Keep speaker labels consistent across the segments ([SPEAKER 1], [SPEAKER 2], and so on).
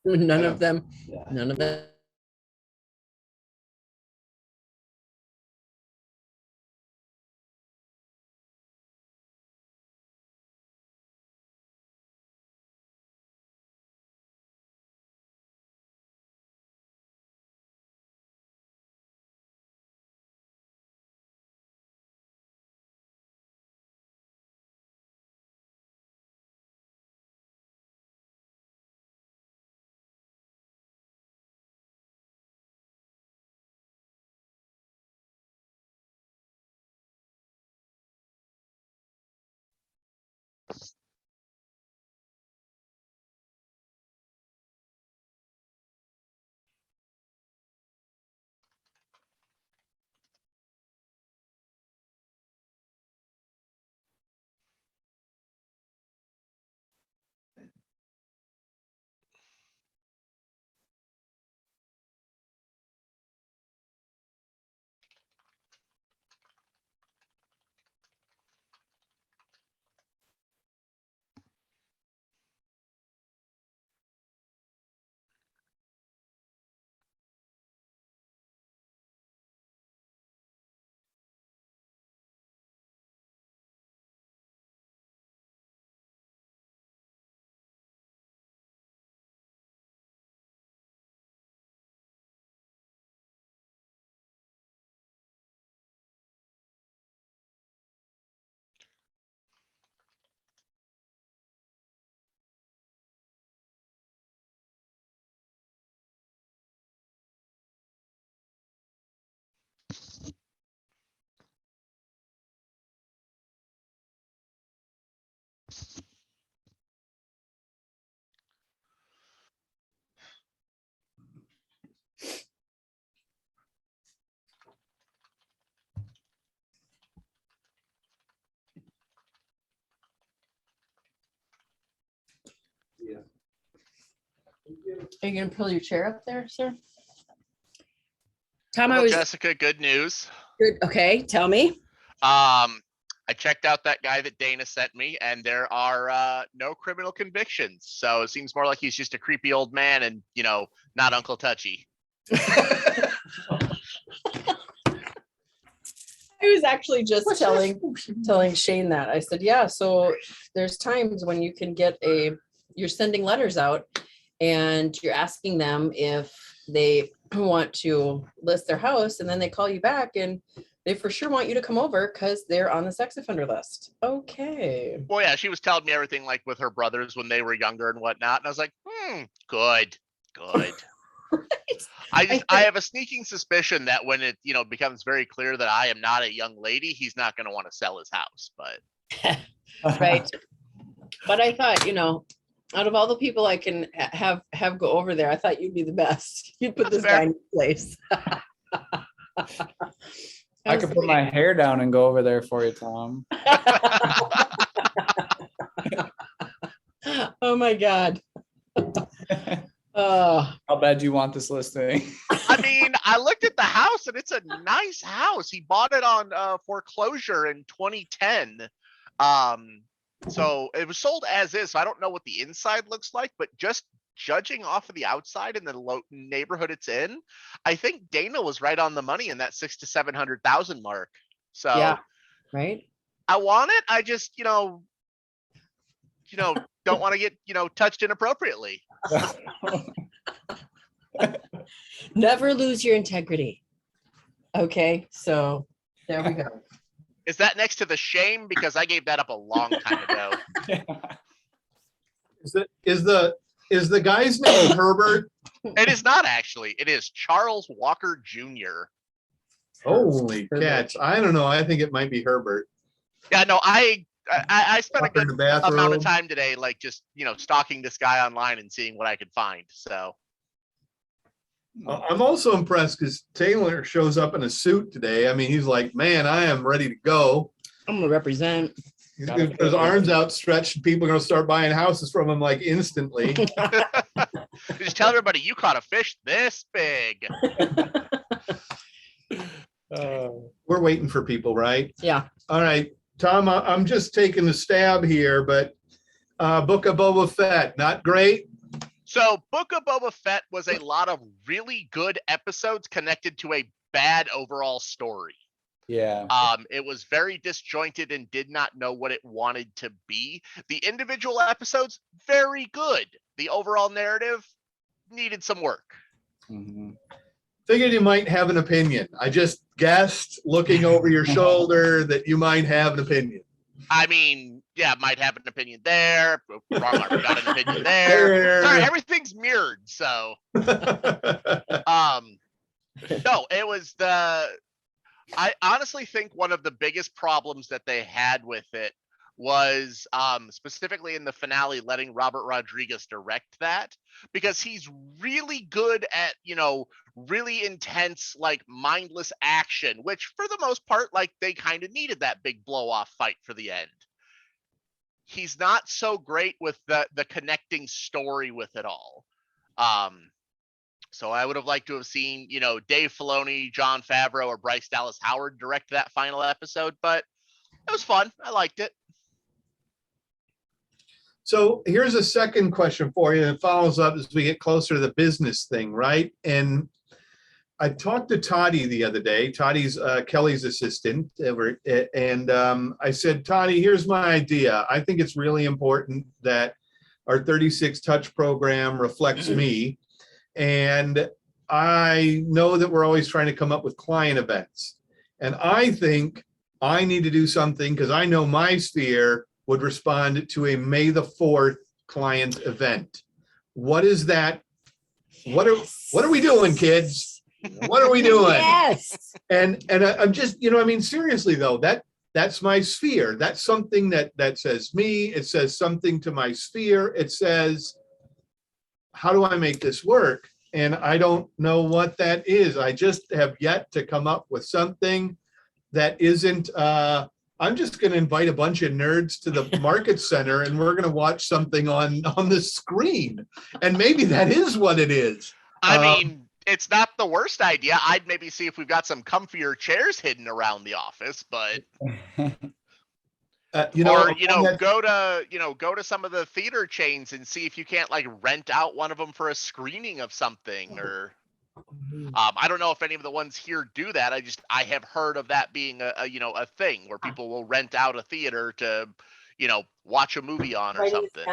[SPEAKER 1] None of them.
[SPEAKER 2] Yeah.
[SPEAKER 1] None of them.
[SPEAKER 2] Yeah.
[SPEAKER 1] Are you going to pull your chair up there, sir? Tom, I
[SPEAKER 3] Well,
[SPEAKER 1] was
[SPEAKER 3] Jessica, good news.
[SPEAKER 1] good. Okay, tell me.
[SPEAKER 3] I checked out that guy that Dana sent me, and there are no criminal convictions. So it seems more like he's just a creepy old man and, not Uncle Touchy.
[SPEAKER 1] I was actually just telling Shane that. I said, yeah, so there's times when you can get you're sending letters out and you're asking them if they want to list their house, and then they call you back and they for sure want you to come over because they're on the sex offender list. Okay.
[SPEAKER 3] Well, yeah, she was telling me everything like with her brothers when they were younger and whatnot. And I was like, good. I have a sneaking suspicion that when it, becomes very clear that I am not a young lady, he's not going to want to sell his house, but.
[SPEAKER 1] Right. But I thought, out of all the people I can have go over there, I thought you'd be the best. You'd put
[SPEAKER 3] That's
[SPEAKER 1] this guy in place.
[SPEAKER 4] I could put my hair down and go over there for you, Tom.
[SPEAKER 1] Oh my God.
[SPEAKER 4] How bad do you want this listing?
[SPEAKER 3] I mean, I looked at the house and it's a nice house. He bought it on foreclosure in 2010. So it was sold as is. So I don't know what the inside looks like, but just judging off of the outside in the neighborhood it's in, I think Dana was right on the money in that 600,000 to 700,000 mark. So
[SPEAKER 1] yeah, right.
[SPEAKER 3] I want it. I just, don't want to get, touched inappropriately.
[SPEAKER 1] Never lose your integrity. Okay, so there we go.
[SPEAKER 3] Is that next to the shame? Because I gave that up a long time ago.
[SPEAKER 5] Is the guy's name Herbert?
[SPEAKER 3] It is not actually. It is Charles Walker Jr.
[SPEAKER 5] Holy
[SPEAKER 1] Herbert.
[SPEAKER 5] cats. I don't know. I think it might be Herbert.
[SPEAKER 3] Yeah, no, I spent a
[SPEAKER 5] Up in
[SPEAKER 3] good
[SPEAKER 5] the bathroom.
[SPEAKER 3] amount of time today, like just, stalking this guy online and seeing what I could find. So
[SPEAKER 5] I'm also impressed because Taylor shows up in a suit today. I mean, he's like, man, I am ready to go.
[SPEAKER 1] I'm gonna represent.
[SPEAKER 5] He's gonna put his arms outstretched and people are gonna start buying houses from him like instantly.
[SPEAKER 3] just tell everybody you caught a fish this big.
[SPEAKER 5] We're waiting for people, right?
[SPEAKER 1] Yeah.
[SPEAKER 5] All right, Tom, I'm just taking a stab here, but Book of Boba Fett, not great.
[SPEAKER 3] So Book of Boba Fett was a lot of really good episodes connected to a bad overall story.
[SPEAKER 4] Yeah.
[SPEAKER 3] It was very disjointed and did not know what it wanted to be. The individual episodes, very good. The overall narrative needed some work.
[SPEAKER 4] Mhm.
[SPEAKER 5] Figured you might have an opinion. I just guessed, looking over your shoulder, that you might have an opinion.
[SPEAKER 3] I mean, yeah, might have an opinion there. Wrong mark, got an opinion there. Sorry, everything's mirrored. So, no, it was I honestly think one of the biggest problems that they had with it was specifically in the finale, letting Robert Rodriguez direct that, because he's really good at, really intense, like mindless action, which for the most part, like they kind of needed that big blow off fight for the end. He's not so great with the connecting story with it all. So I would have liked to have seen, Dave Filoni, Jon Favreau, or Bryce Dallas Howard direct that final episode, but it was fun. I liked it.
[SPEAKER 5] So here's a second question for you that follows up as we get closer to the business thing, right? And I talked to Toddy the other day. Toddy's Kelly's assistant. And I said, Toddy, here's my idea. I think it's really important that our 36 Touch program reflects me. And I know that we're always trying to come up with client events. And I think I need to do something because I know my sphere would respond to a May the 4th client event. What is that? What are we doing, kids? What are we doing?
[SPEAKER 1] Yes.
[SPEAKER 5] And I'm just, seriously though, that's my sphere. That's something that says me. It says something to my sphere. It says, how do I make this work? And I don't know what that is. I just have yet to come up with something that isn't, I'm just going to invite a bunch of nerds to the market center and we're going to watch something on the screen. And maybe that is what it is.
[SPEAKER 3] I mean, it's not the worst idea. I'd maybe see if we've got some comfier chairs hidden around the office, but go to some of the theater chains and see if you can't like rent out one of them for a screening of something, or I don't know if any of the ones here do that. I have heard of that being a thing where people will rent out a theater to, watch a movie on or something.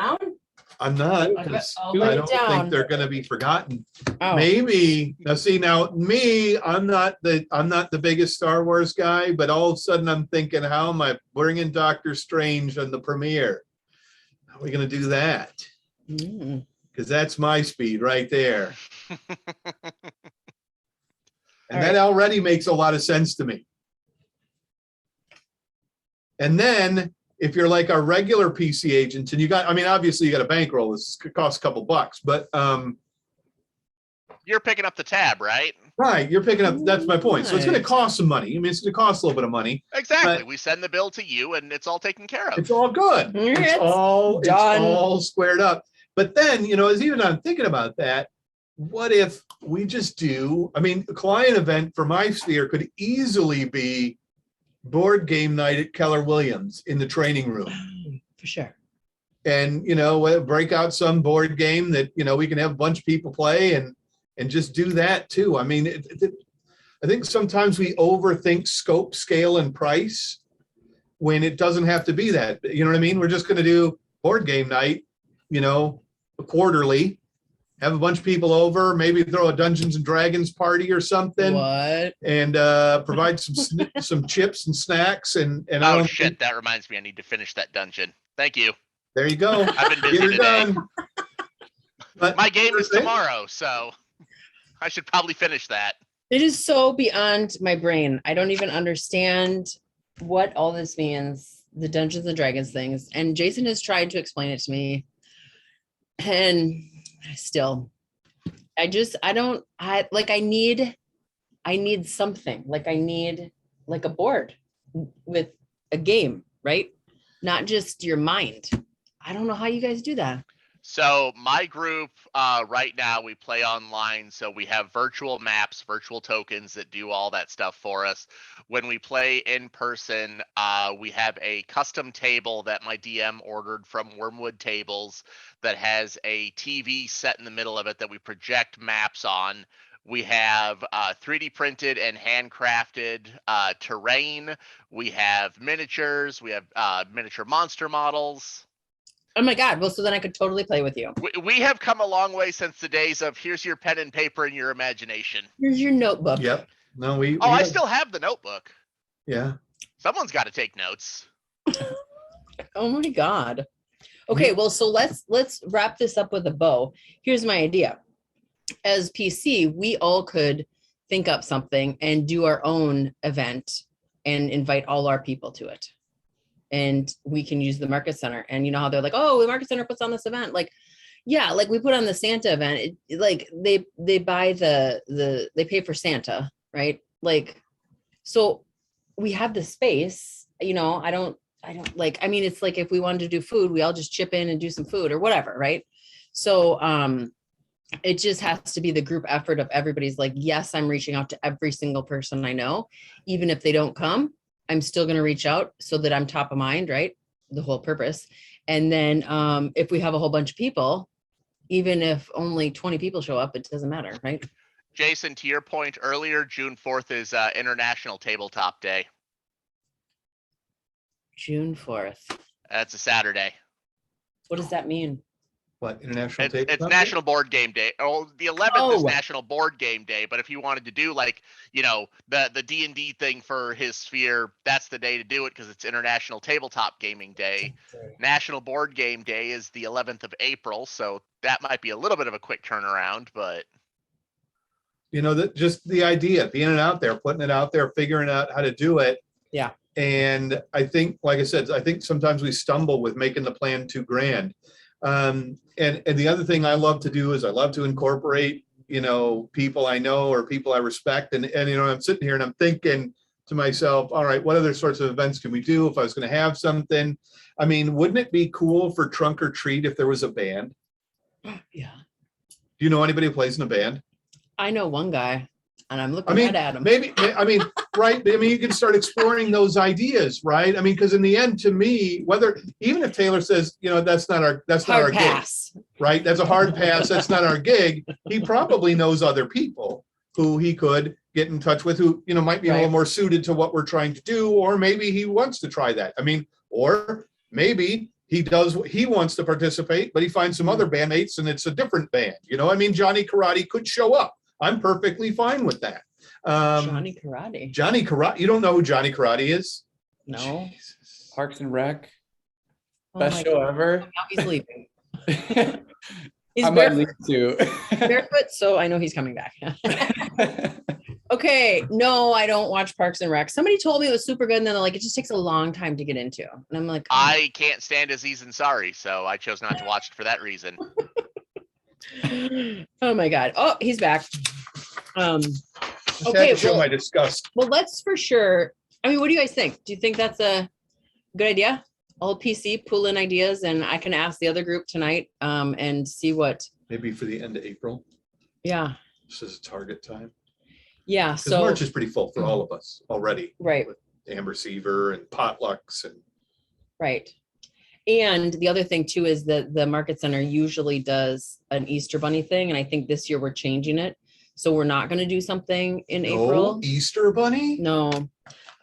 [SPEAKER 5] I'm not, because
[SPEAKER 1] I'll
[SPEAKER 5] I
[SPEAKER 1] write it
[SPEAKER 5] don't
[SPEAKER 1] down.
[SPEAKER 5] think they're going to be forgotten.
[SPEAKER 1] Oh.
[SPEAKER 5] Maybe I'm not the biggest Star Wars guy, but all of a sudden I'm thinking, how am I bringing Doctor Strange on the premiere? How are we going to do that? Because that's my speed right there. And that already makes a lot of sense to me. And then if you're like our regular PC agent and obviously you got a bankroll, this could cost a couple bucks, but
[SPEAKER 3] you're picking up the tab, right?
[SPEAKER 5] Right, you're picking up, that's my point. So it's going to cost some money. It's going to cost a little bit of money.
[SPEAKER 3] Exactly. We send the bill to you and it's all taken care of.
[SPEAKER 5] It's all good. It's all squared up. But then, as even I'm thinking about that, what if we just do, a client event for my sphere could easily be board game night at Keller Williams in the training room.
[SPEAKER 1] For sure.
[SPEAKER 5] And, break out some board game that, we can have a bunch of people play and just do that too. I think sometimes we overthink scope, scale, and price when it doesn't have to be that. You know what I mean? We're just going to do board game night, quarterly, have a bunch of people over, maybe throw a Dungeons and Dragons party or something.
[SPEAKER 1] What?
[SPEAKER 5] And provide some chips and snacks. And
[SPEAKER 3] oh shit, that reminds me, I need to finish that dungeon. Thank you.
[SPEAKER 5] There you go.
[SPEAKER 3] I've been busy today.
[SPEAKER 5] But
[SPEAKER 3] my game is tomorrow, so I should probably finish that.
[SPEAKER 1] It is so beyond my brain. I don't even understand what all this means, the Dungeons and Dragons things. And Jason has tried to explain it to me. And still, I need something. Like I need like a board with a game, right? Not just your mind. I don't know how you guys do that.
[SPEAKER 3] So my group, right now we play online. So we have virtual maps, virtual tokens that do all that stuff for us. When we play in person, we have a custom table that my DM ordered from Wormwood Tables that has a TV set in the middle of it that we project maps on. We have 3D printed and handcrafted terrain. We have miniatures. We have miniature monster models.
[SPEAKER 1] Oh my God. Well, so then I could totally play with you.
[SPEAKER 3] We have come a long way since the days of here's your pen and paper and your imagination.
[SPEAKER 1] Here's your notebook.
[SPEAKER 5] Yep. No, we.
[SPEAKER 3] Oh,
[SPEAKER 5] we
[SPEAKER 3] I
[SPEAKER 5] have-
[SPEAKER 3] still have the notebook.
[SPEAKER 5] Yeah.
[SPEAKER 3] Someone's got to take notes.
[SPEAKER 1] Oh my God. Okay, well, so let's wrap this up with a bow. Here's my idea. As PC, we all could think up something and do our own event and invite all our people to it. And we can use the market center. And you know how they're like, oh, the market center puts on this event. Like, yeah, like we put on the Santa event. Like they buy they pay for Santa, right? Like, so we have the space, you know, I don't like, I mean, it's like if we wanted to do food, we all just chip in and do some food or whatever, right? So it just has to be the group effort of everybody's like, yes, I'm reaching out to every single person I know, even if they don't come, I'm still going to reach out so that I'm top of mind, right? The whole purpose. And then if we have a whole bunch of people, even if only 20 people show up, it doesn't matter, right?
[SPEAKER 3] Jason, to your point earlier, June 4th is International Tabletop Day.
[SPEAKER 1] June 4th.
[SPEAKER 3] That's a Saturday.
[SPEAKER 1] What does that mean?
[SPEAKER 5] What, International
[SPEAKER 3] It's
[SPEAKER 5] Tabletop Day?
[SPEAKER 3] National Board Game Day. Oh, the 11th is
[SPEAKER 1] Oh.
[SPEAKER 3] National Board Game Day. But if you wanted to do like, you know, the D&D thing for his sphere, that's the day to do it because it's International Tabletop Gaming Day. National Board Game Day is the 11th of April, so that might be a little bit of a quick turnaround, but
[SPEAKER 5] You know, that just the idea, being out there, putting it out there, figuring out how to do it.
[SPEAKER 1] Yeah.
[SPEAKER 5] And I think, like I said, I think sometimes we stumble with making the plan too grand. And the other thing I love to do is I love to incorporate, you know, people I know or people I respect. And you know, I'm sitting here and I'm thinking to myself, all right, what other sorts of events can we do if I was going to have something? I mean, wouldn't it be cool for Trunk or Treat if there was a band?
[SPEAKER 1] Yeah.
[SPEAKER 5] Do you know anybody who plays in a band?
[SPEAKER 1] I know one guy and I'm looking
[SPEAKER 5] I mean,
[SPEAKER 1] right at him.
[SPEAKER 5] maybe, I mean, right. I mean, you can start exploring those ideas, right? I mean, because in the end, to me, even if Taylor says, you know, that's not our
[SPEAKER 1] Hard
[SPEAKER 5] gig,
[SPEAKER 1] pass.
[SPEAKER 5] right? That's a hard pass. That's not our gig. He probably knows other people who he could get in touch with who, you know, might be a little
[SPEAKER 1] Right.
[SPEAKER 5] more suited to what we're trying to do, or maybe he wants to try that. I mean, or maybe he wants to participate, but he finds some other bandmates and it's a different band. You know, I mean, Johnny Karate could show up. I'm perfectly fine with that.
[SPEAKER 1] Johnny Karate.
[SPEAKER 5] Johnny Karate, you don't know who Johnny Karate is?
[SPEAKER 1] No.
[SPEAKER 5] Jesus.
[SPEAKER 4] Parks and Rec,
[SPEAKER 1] Oh
[SPEAKER 4] best
[SPEAKER 1] my
[SPEAKER 4] show
[SPEAKER 1] God.
[SPEAKER 4] ever.
[SPEAKER 1] Now he's leaving.
[SPEAKER 4] I
[SPEAKER 1] He's
[SPEAKER 4] might
[SPEAKER 1] barefoot,
[SPEAKER 4] leave too.
[SPEAKER 1] barefoot, so I know he's coming back. Okay, no, I don't watch Parks and Rec. Somebody told me it was super good, and then like it just takes a long time to get into. And I'm like, oh.
[SPEAKER 3] I can't stand Aziz Ansari, so I chose not to watch it for that reason.
[SPEAKER 1] Oh my God. Oh, he's back.
[SPEAKER 5] Just
[SPEAKER 1] Okay,
[SPEAKER 5] had to show
[SPEAKER 1] well-
[SPEAKER 5] my disgust.
[SPEAKER 1] Well, let's for sure. I mean, what do you guys think? Do you think that's a good idea? All PC, pull in ideas, and I can ask the other group tonight and see what.
[SPEAKER 5] Maybe for the end of April.
[SPEAKER 1] Yeah.
[SPEAKER 5] This is a target time.
[SPEAKER 1] Yeah.
[SPEAKER 5] Because
[SPEAKER 1] So
[SPEAKER 5] March is pretty full for all of us already.
[SPEAKER 1] right.
[SPEAKER 5] Amber Seaver and potlucks and
[SPEAKER 1] Right. And the other thing too is that the market center usually does an Easter bunny thing. And I think this year we're changing it. So we're not going to do something in April.
[SPEAKER 5] no Easter Bunny.
[SPEAKER 1] No.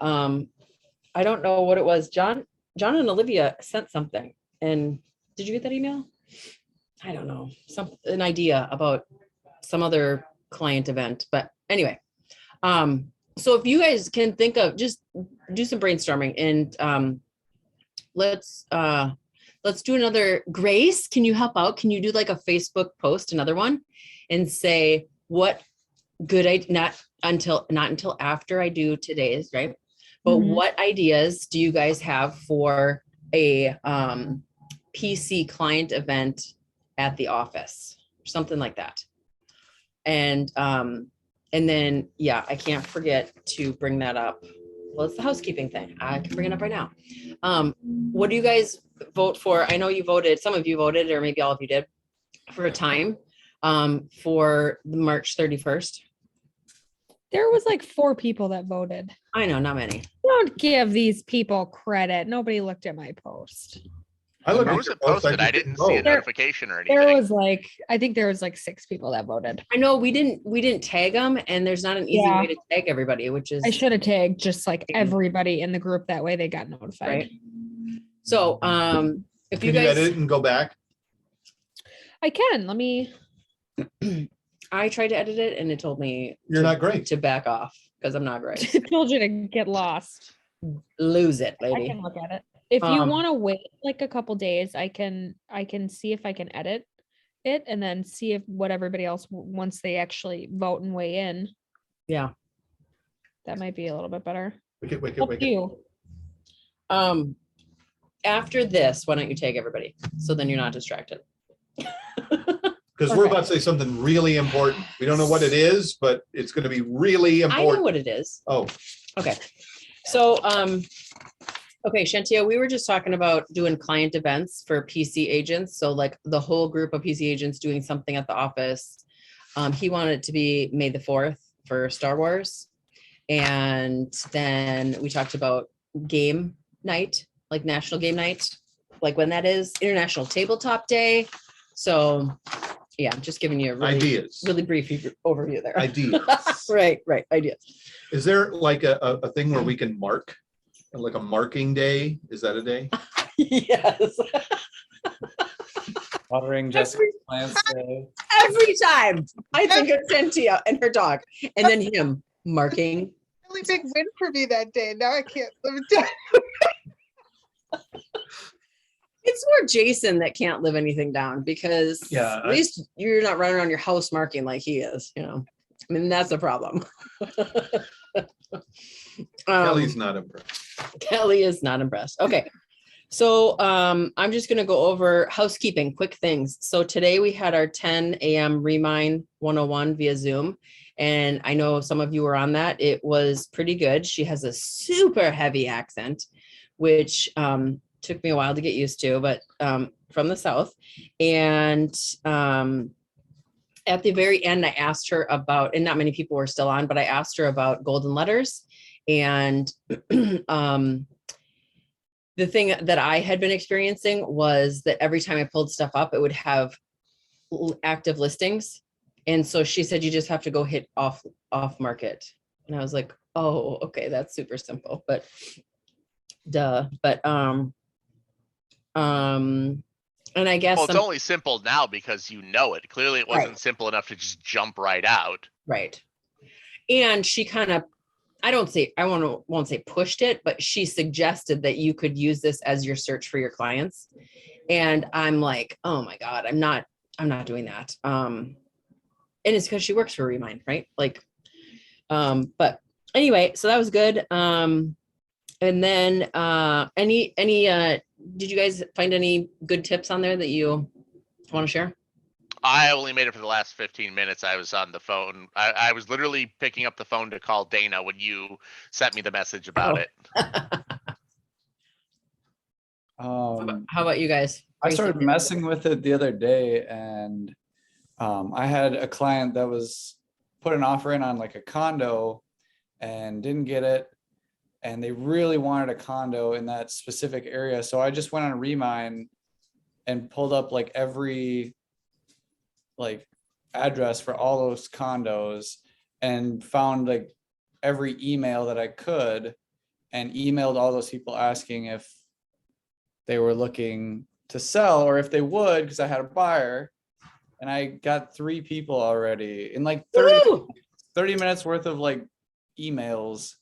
[SPEAKER 1] I don't know what it was. John and Olivia sent something. And did you get that email? I don't know. An idea about some other client event. But anyway. So if you guys can think of, just do some brainstorming and let's do another. Grace, can you help out? Can you do like a Facebook post, another one, and say what good not until after I do today's, right? But
[SPEAKER 2] Mhm.
[SPEAKER 1] what ideas do you guys have for a PC client event at the office? Something like that. And then, yeah, I can't forget to bring that up. Well, it's the housekeeping thing. I can bring it up right now. What do you guys vote for? I know you voted, some of you voted, or maybe all of you did, for a time for March 31st.
[SPEAKER 2] There was like 4 people that voted.
[SPEAKER 1] I know, not many.
[SPEAKER 2] Don't give these people credit. Nobody looked at my post.
[SPEAKER 5] I looked
[SPEAKER 3] Where
[SPEAKER 5] at
[SPEAKER 3] was
[SPEAKER 5] your
[SPEAKER 3] it
[SPEAKER 5] post,
[SPEAKER 3] posted? I
[SPEAKER 5] just
[SPEAKER 3] didn't see a
[SPEAKER 5] vote.
[SPEAKER 3] notification or
[SPEAKER 2] There
[SPEAKER 3] anything.
[SPEAKER 2] was like, I think there was like 6 people that voted.
[SPEAKER 1] I know we didn't tag them, and there's not an easy
[SPEAKER 2] Yeah.
[SPEAKER 1] way to tag everybody, which is
[SPEAKER 2] I should have tagged just like everybody in the group. That way they got notified.
[SPEAKER 1] right. So if you
[SPEAKER 5] Can you
[SPEAKER 1] guys,
[SPEAKER 5] edit and go back?
[SPEAKER 2] I can. Let me.
[SPEAKER 1] I tried to edit it and it told me
[SPEAKER 5] You're not great.
[SPEAKER 1] to back off because I'm not great.
[SPEAKER 2] I told you to get lost.
[SPEAKER 1] Lose it,
[SPEAKER 2] I
[SPEAKER 1] lady.
[SPEAKER 2] can look at it. If you
[SPEAKER 1] Um,
[SPEAKER 2] want to wait like a couple days, I can see if I can edit it and then see if what everybody else once they actually vote and weigh in.
[SPEAKER 1] Yeah.
[SPEAKER 2] That might be a little bit better.
[SPEAKER 5] Wicked.
[SPEAKER 2] Up to you.
[SPEAKER 1] After this, why don't you tag everybody? So then you're not distracted.
[SPEAKER 5] Because we're about to say something really important. We don't know what it is, but it's going to be really
[SPEAKER 1] I know
[SPEAKER 5] important.
[SPEAKER 1] what it is.
[SPEAKER 5] Oh,
[SPEAKER 1] Okay. So, okay, Shantia, we were just talking about doing client events for PC agents. So like the whole group of PC agents doing something at the office. He wanted it to be May the 4th for Star Wars. And then we talked about game night, like National Game Night, like when that is, International Tabletop Day. So yeah, I'm just giving you a really,
[SPEAKER 5] ideas.
[SPEAKER 1] really brief overview there.
[SPEAKER 5] Ideas.
[SPEAKER 1] Right, ideas.
[SPEAKER 5] Is there like a thing where we can mark, like a marking day? Is that a day?
[SPEAKER 1] Yes.
[SPEAKER 4] Watering Jessica's plants.
[SPEAKER 1] Every time I think of Cynthia and her dog, and then him marking.
[SPEAKER 6] Really big win for me that day. Now I can't live it down.
[SPEAKER 1] It's more Jason that can't live anything down because
[SPEAKER 5] Yeah,
[SPEAKER 1] at least you're not running around your house marking like he is, you know. I mean, that's a problem.
[SPEAKER 5] Kelly's not impressed.
[SPEAKER 1] Kelly is not impressed. Okay. So I'm just going to go over housekeeping, quick things. So today we had our 10 a.m. Remind 101 via Zoom. And I know some of you were on that. It was pretty good. She has a super heavy accent, which took me a while to get used to, but from the South. And at the very end, I asked her about, and not many people were still on, but I asked her about golden letters. And the thing that I had been experiencing was that every time I pulled stuff up, it would have active listings. And so she said, you just have to go hit off market. And I was like, oh, okay, that's super simple, but duh. But, and I guess,
[SPEAKER 3] Well, it's only simple now because you know it. Clearly it wasn't
[SPEAKER 1] Right.
[SPEAKER 3] simple enough to just jump right out.
[SPEAKER 1] right. And she kind of, I won't say pushed it, but she suggested that you could use this as your search for your clients. And I'm like, oh my God, I'm not doing that. And it's because she works for Remind, right? Like, but anyway, so that was good. And then did you guys find any good tips on there that you want to share?
[SPEAKER 3] I only made it for the last 15 minutes. I was on the phone. I was literally picking up the phone to call Dana when you sent me the message about
[SPEAKER 1] Oh.
[SPEAKER 3] it.
[SPEAKER 1] How about you guys?
[SPEAKER 4] I started messing with it the other day, and I had a client that was put an offer in on like a condo and didn't get it. And they really wanted a condo in that specific area. So I just went on Remind and pulled up like every like address for all those condos and found like every email that I could and emailed all those people asking if they were looking to sell or if they would, because I had a buyer. And I got 3 people already in like 30 minutes worth of like emails.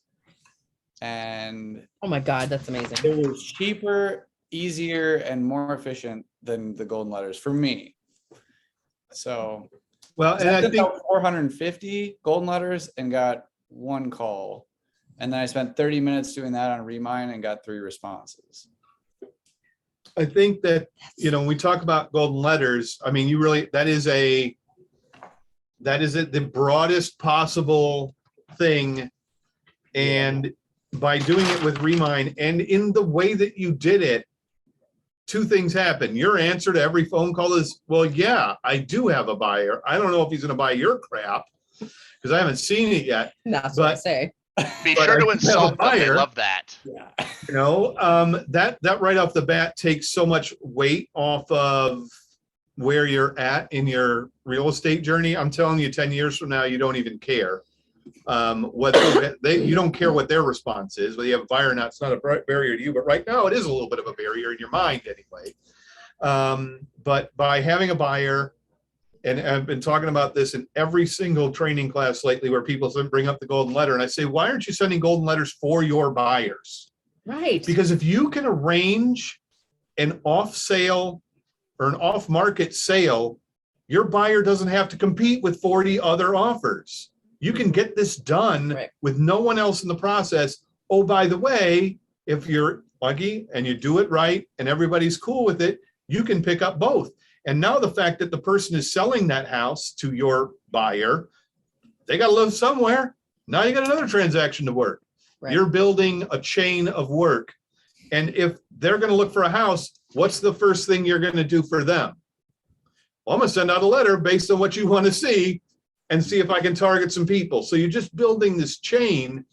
[SPEAKER 4] And
[SPEAKER 1] Oh my God, that's amazing.
[SPEAKER 4] it was cheaper, easier, and more efficient than the golden letters for me. So
[SPEAKER 5] Well, and I
[SPEAKER 4] sent
[SPEAKER 5] think
[SPEAKER 4] out 450 golden letters and got 1 call. And then I spent 30 minutes doing that on Remind and got 3 responses.
[SPEAKER 5] that, when we talk about golden letters, I mean, that is the broadest possible thing. And by doing it with Remind and in the way that you did it, two things happen. Your answer to every phone call is, well, yeah, I do have a buyer. I don't know if he's going to buy your crap because I haven't seen it yet.
[SPEAKER 1] That's what I
[SPEAKER 5] But-
[SPEAKER 1] say.
[SPEAKER 3] Be
[SPEAKER 5] But
[SPEAKER 3] sure
[SPEAKER 5] I
[SPEAKER 3] to
[SPEAKER 5] do have a
[SPEAKER 3] insult them. They
[SPEAKER 5] buyer.
[SPEAKER 3] love that.
[SPEAKER 4] Yeah.
[SPEAKER 5] You know, that right off the bat takes so much weight off of where you're at in your real estate journey. I'm telling you, 10 years from now, you don't even care. Whether you don't care what their response is, whether you have a buyer or not, it's not a barrier to you, but right now it is a little bit of a barrier in your mind anyway. But by having a buyer, and I've been talking about this in every single training class lately where people bring up the golden letter, and I say, why aren't you sending golden letters for your buyers?
[SPEAKER 1] Right.
[SPEAKER 5] Because if you can arrange an off sale or an off market sale, your buyer doesn't have to compete with 40 other offers. You can get this done
[SPEAKER 1] Right.
[SPEAKER 5] with no one else in the process. Oh, by the way, if you're lucky and you do it right and everybody's cool with it, you can pick up both. And now the fact that the person is selling that house to your buyer, they got to live somewhere. Now you got another transaction to work.
[SPEAKER 1] Right.
[SPEAKER 5] You're building a chain of work. And if they're going to look for a house, what's the first thing you're going to do for them? Well, I'm going to send out a letter based on what you want to see and see if I can target some people. So you're just building this chain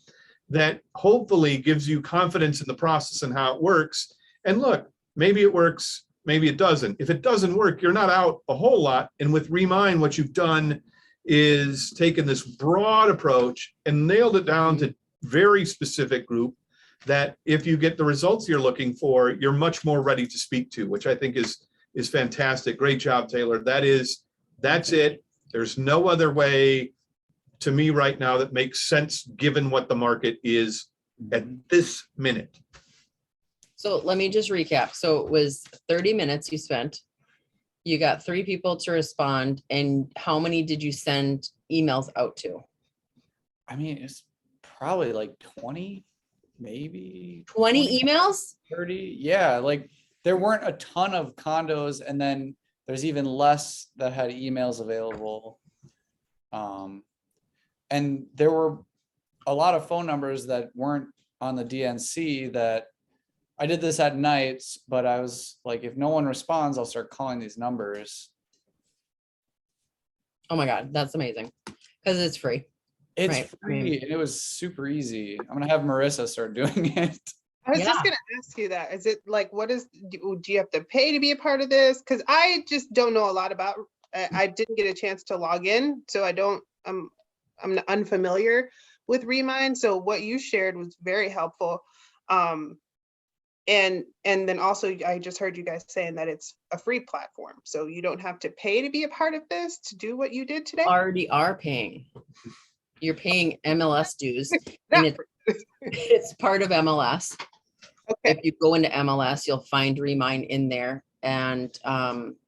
[SPEAKER 5] that hopefully gives you confidence in the process and how it works. And look, maybe it works, maybe it doesn't. If it doesn't work, you're not out a whole lot. And with Remind, what you've done is taken this broad approach and nailed it down to very specific group that if you get the results you're looking for, you're much more ready to speak to, which I think is fantastic. Great job, Taylor. That's it. There's no other way to me right now that makes sense given what the market is at this minute.
[SPEAKER 1] So let me just recap. So it was 30 minutes you spent. You got 3 people to respond. And how many did you send emails out to?
[SPEAKER 4] I mean, it's probably like 20, maybe
[SPEAKER 1] 20 emails?
[SPEAKER 4] 30. Yeah, like there weren't a ton of condos, and then there's even less that had emails available. And there were a lot of phone numbers that weren't on the DNC that I did this at nights, but I was like, if no one responds, I'll start calling these numbers.
[SPEAKER 1] Oh my God, that's amazing. Because it's free.
[SPEAKER 4] It's
[SPEAKER 1] Right.
[SPEAKER 4] free and it was super easy. I'm gonna have Marissa start doing it.
[SPEAKER 6] I was just
[SPEAKER 1] Yeah.
[SPEAKER 6] gonna ask you that. Is it like, do you have to pay to be a part of this? Because I just don't know a lot about, I didn't get a chance to log in, so I'm unfamiliar with Remind. So what you shared was very helpful. And then also I just heard you guys saying that it's a free platform, so you don't have to pay to be a part of this, to do what you did today.
[SPEAKER 1] Already are paying. You're paying MLS dues.
[SPEAKER 6] Not
[SPEAKER 1] And it's part of MLS.
[SPEAKER 6] Okay.
[SPEAKER 1] If you go into MLS, you'll find Remind in there. And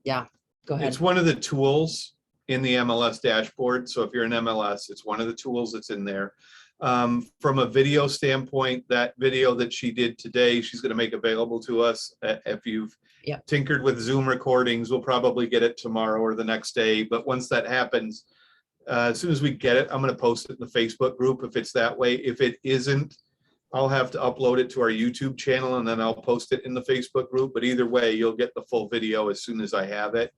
[SPEAKER 1] yeah, go ahead.
[SPEAKER 5] It's one of the tools in the MLS dashboard. So if you're in MLS, it's one of the tools that's in there. From a video standpoint, that video that she did today, she's going to make available to us. If you've
[SPEAKER 1] Yep.
[SPEAKER 5] tinkered with Zoom recordings, we'll probably get it tomorrow or the next day. But once that happens, as soon as we get it, I'm going to post it in the Facebook group if it's that way. If it isn't, I'll have to upload it to our YouTube channel and then I'll post it in the Facebook group. But either way, you'll get the full video as soon as I have it.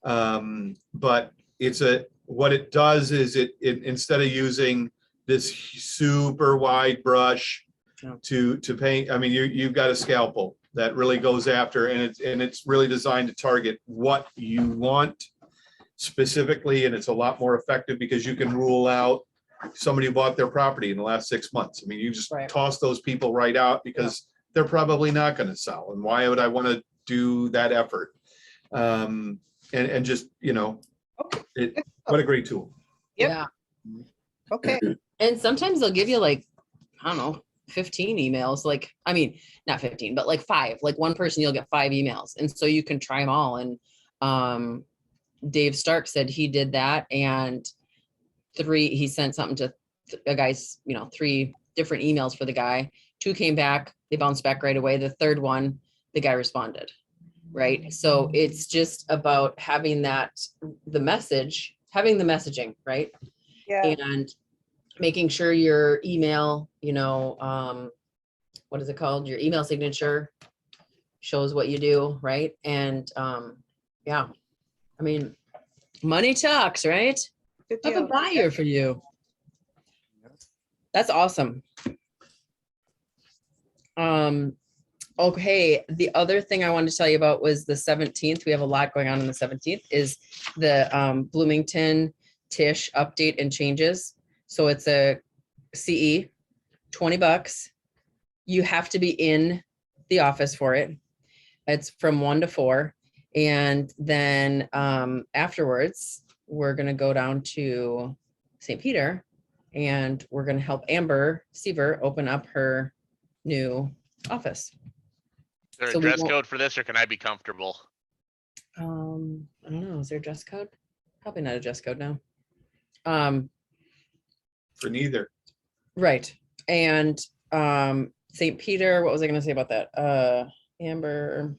[SPEAKER 5] But what it does is it instead of using this super wide brush
[SPEAKER 1] Yeah.
[SPEAKER 5] to paint, I mean, you've got a scalpel that really goes after, and it's really designed to target what you want specifically, and it's a lot more effective because you can rule out somebody who bought their property in the last 6 months. I mean, you just
[SPEAKER 1] Right.
[SPEAKER 5] toss those people right out because they're probably not going to sell. And why would I want to do that effort? And just, what a great tool.
[SPEAKER 6] Yep.
[SPEAKER 1] Yeah.
[SPEAKER 6] Okay.
[SPEAKER 1] And sometimes they'll give you like, I don't know, 15 emails. Like, I mean, not 15, but like 5. Like one person, you'll get 5 emails. And so you can try them all. And Dave Stark said he did that. And he sent something to a guy's, 3 different emails for the guy. 2 came back. They bounced back right away. The 3rd one, the guy responded. Right. So it's just about having the messaging, right?
[SPEAKER 6] Yeah.
[SPEAKER 1] And making sure your email, what is it called? Your email signature shows what you do, right? And yeah, I mean, money talks, right?
[SPEAKER 6] Good
[SPEAKER 1] I have a
[SPEAKER 6] deal.
[SPEAKER 1] buyer for you. That's awesome. Okay, the other thing I wanted to tell you about was the 17th. We have a lot going on the 17th is the Bloomington Tisch update and changes. So it's a CE, $20. You have to be in the office for it. It's from 1 to 4. And then afterwards, we're going to go down to St. Peter and we're going to help Amber Seaver open up her new office.
[SPEAKER 3] Is there
[SPEAKER 1] So
[SPEAKER 3] a
[SPEAKER 1] we
[SPEAKER 3] dress
[SPEAKER 1] won't-
[SPEAKER 3] code for this, or can I be comfortable?
[SPEAKER 1] I don't know. Is there a dress code? Probably not a dress code now.
[SPEAKER 5] For neither.
[SPEAKER 1] Right. And St. Peter, what was I going to say about that? Amber.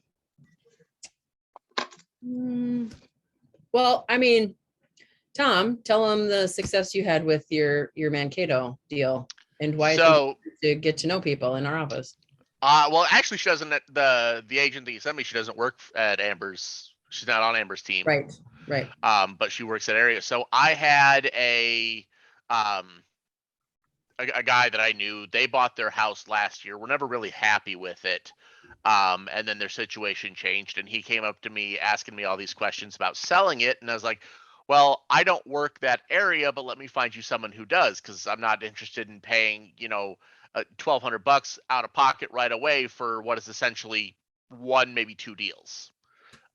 [SPEAKER 1] Well, I mean, Tom, tell them the success you had with your Mankato deal and why it's
[SPEAKER 3] So,
[SPEAKER 1] important to get to know people in our office.
[SPEAKER 3] well, actually, she doesn't. The agent that you sent me, she doesn't work at Amber's. She's not on Amber's team.
[SPEAKER 1] Right. Right.
[SPEAKER 3] But she works at area. So I had a guy that I knew. They bought their house last year. We're never really happy with it. And then their situation changed, and he came up to me asking me all these questions about selling it, and I was like, well, I don't work that area, but let me find you someone who does, because I'm not interested in paying, $1,200 out of pocket right away for what is essentially 1, maybe 2 deals.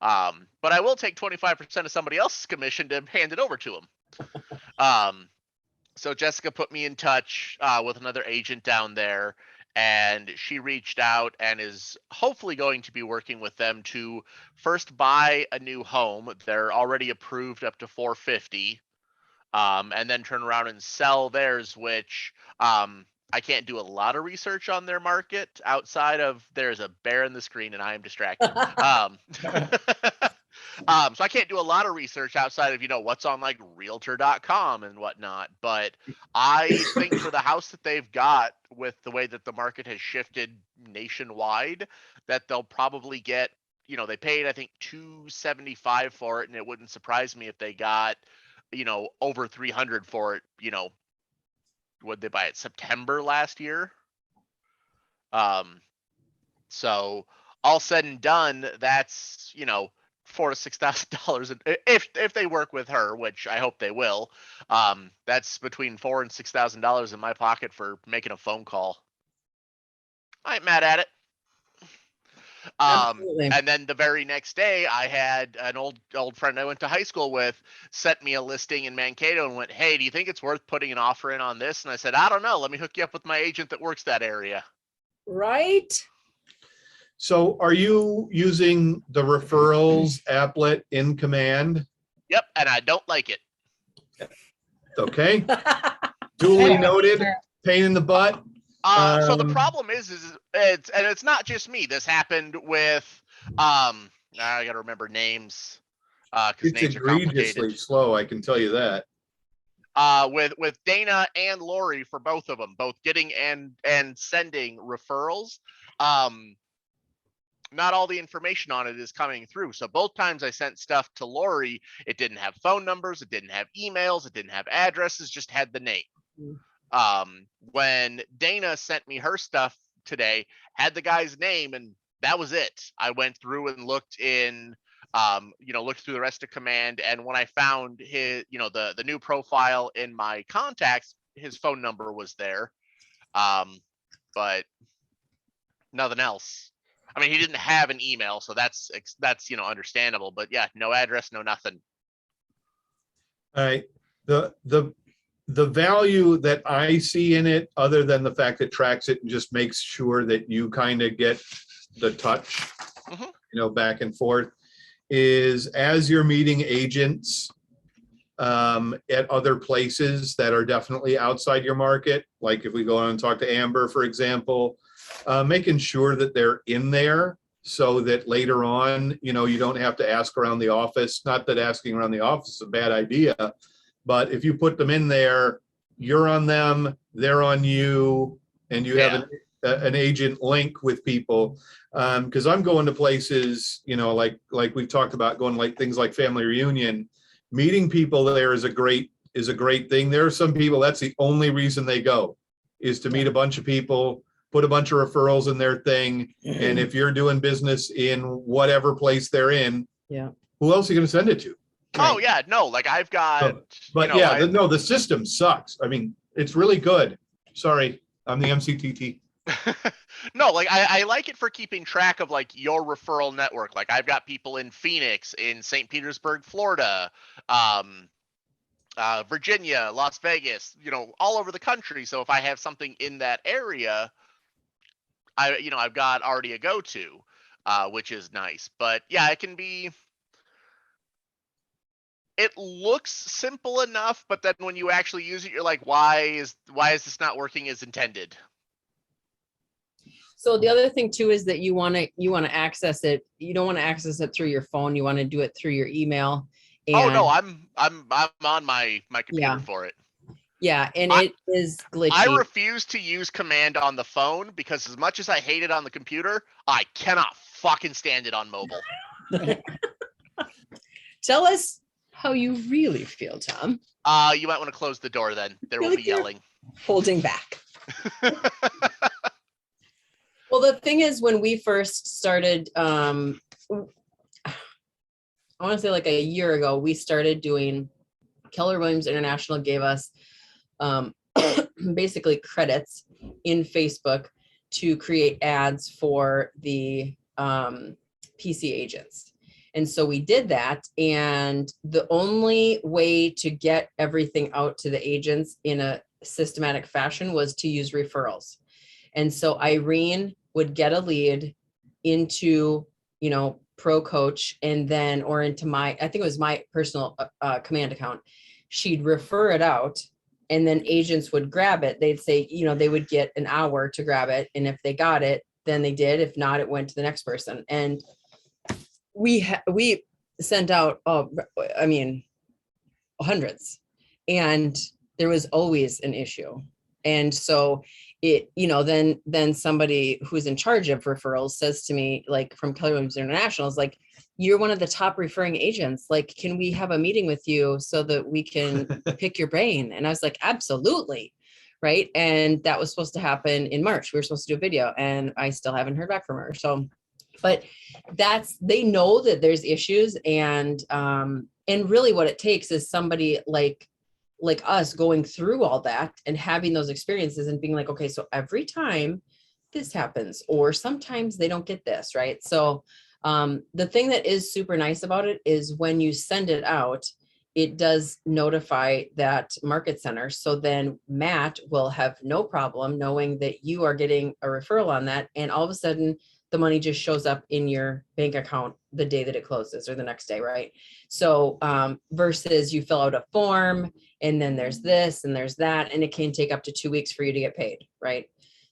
[SPEAKER 3] But I will take 25% of somebody else's commission to hand it over to them. So Jessica put me in touch with another agent down there, and she reached out and is hopefully going to be working with them to first buy a new home. They're already approved up to 450, and then turn around and sell theirs, which I can't do a lot of research on their market outside of there's a bear in the screen and I am distracted. So I can't do a lot of research outside of, what's on like realtor.com and whatnot. But I think for the house that they've got, with the way that the market has shifted nationwide, that they'll probably get, they paid, I think, $275 for it. And it wouldn't surprise me if they got, over 300 for it, would they buy it September last year? So all said and done, that's, $4,000 to $6,000 if they work with her, which I hope they will. That's between $4,000 and $6,000 in my pocket for making a phone call. I ain't mad at it.
[SPEAKER 1] Absolutely.
[SPEAKER 3] And then the very next day, I had an old friend I went to high school with sent me a listing in Mankato and went, "Hey, do you think it's worth putting an offer in on this?" And I said, "I don't know. Let me hook you up with my agent that works that area."
[SPEAKER 1] Right.
[SPEAKER 5] So are you using the referrals applet in command?
[SPEAKER 3] Yep, and I don't like it.
[SPEAKER 5] Okay, duly noted, pain in the butt.
[SPEAKER 3] So the problem is it's not just me. This happened with I gotta remember names because
[SPEAKER 5] It's
[SPEAKER 3] names are
[SPEAKER 5] egregiously
[SPEAKER 3] complicated.
[SPEAKER 5] slow, I can tell you that.
[SPEAKER 3] With Dana and Lori, for both of them, both getting and sending referrals. Not all the information on it is coming through. So both times I sent stuff to Lori, it didn't have phone numbers, it didn't have emails, it didn't have addresses, just had the name. When Dana sent me her stuff today, had the guy's name, and that was it. I went through and looked in, looked through the rest of command, and when I found his, the new profile in my contacts, his phone number was there, but nothing else. I mean, he didn't have an email, so that's understandable. But yeah, no address, no nothing.
[SPEAKER 5] All right, the value that I see in it, other than the fact that tracks it and just makes sure that you kind of get the touch, back and forth, is as you're meeting agents at other places that are definitely outside your market, like if we go on and talk to Amber, for example, making sure that they're in there so that later on, you don't have to ask around the office. Not that asking around the office is a bad idea, but if you put them in there, you're on them, they're on you, and you have an agent link with people. Because I'm going to places, you know, like we've talked about, going like things like family reunion, meeting people there is a great thing. There are some people, that's the only reason they go, is to meet a bunch of people, put a bunch of referrals in their thing. And if you're doing business in whatever place they're in, who else are you going to send it to?
[SPEAKER 3] Oh yeah, no, like I've got,
[SPEAKER 5] But
[SPEAKER 3] you know,
[SPEAKER 5] no, the system sucks. I mean, it's really good. Sorry, I'm the MCTT.
[SPEAKER 3] no, like I like it for keeping track of like your referral network. Like I've got people in Phoenix, in St. Petersburg, Florida, Virginia, Las Vegas, you know, all over the country. So if I have something in that area, I've got already a go-to, which is nice. But yeah, it looks simple enough, but then when you actually use it, you're like, why is this not working as intended?
[SPEAKER 1] So the other thing too is that you want to access it. You don't want to access it through your phone. You want to do it through your email.
[SPEAKER 3] Oh no, I'm on my computer for it.
[SPEAKER 1] Yeah, and it is glitchy.
[SPEAKER 3] I refuse to use command on the phone because as much as I hate it on the computer, I cannot fucking stand it on mobile.
[SPEAKER 1] Tell us how you really feel, Tom.
[SPEAKER 3] You might want to close the door then. There will be yelling.
[SPEAKER 1] Holding back. Well, the thing is, when we first started, I want to say like a year ago, we started doing, Keller Williams International gave us basically credits in Facebook to create ads for the PC agents. And so we did that. And the only way to get everything out to the agents in a systematic fashion was to use referrals. And so Irene would get a lead into, Pro Coach, and then, or into I think it was my personal command account. She'd refer it out, and then agents would grab it. They'd say, they would get an hour to grab it. And if they got it, then they did. If not, it went to the next person. And we sent out, hundreds, and there was always an issue. And so it, then somebody who's in charge of referrals says to me, like from Keller Williams International, is like, you're one of the top referring agents. Like, can we have a meeting with you so that we can pick your brain? And I was like, absolutely. Right. And that was supposed to happen in March. We were supposed to do a video, and I still haven't heard back from her. So, but they know that there's issues, and really what it takes is somebody like us going through all that and having those experiences and being like, okay, so every time this happens, or sometimes they don't get this, right? So the thing that is super nice about it is when you send it out, it does notify that market center. So then Matt will have no problem knowing that you are getting a referral on that. And all of a sudden the money just shows up in your bank account the day that it closes, or the next day, right? So versus you fill out a form, and then there's this and there's that, and it can take up to 2 weeks for you to get paid, right?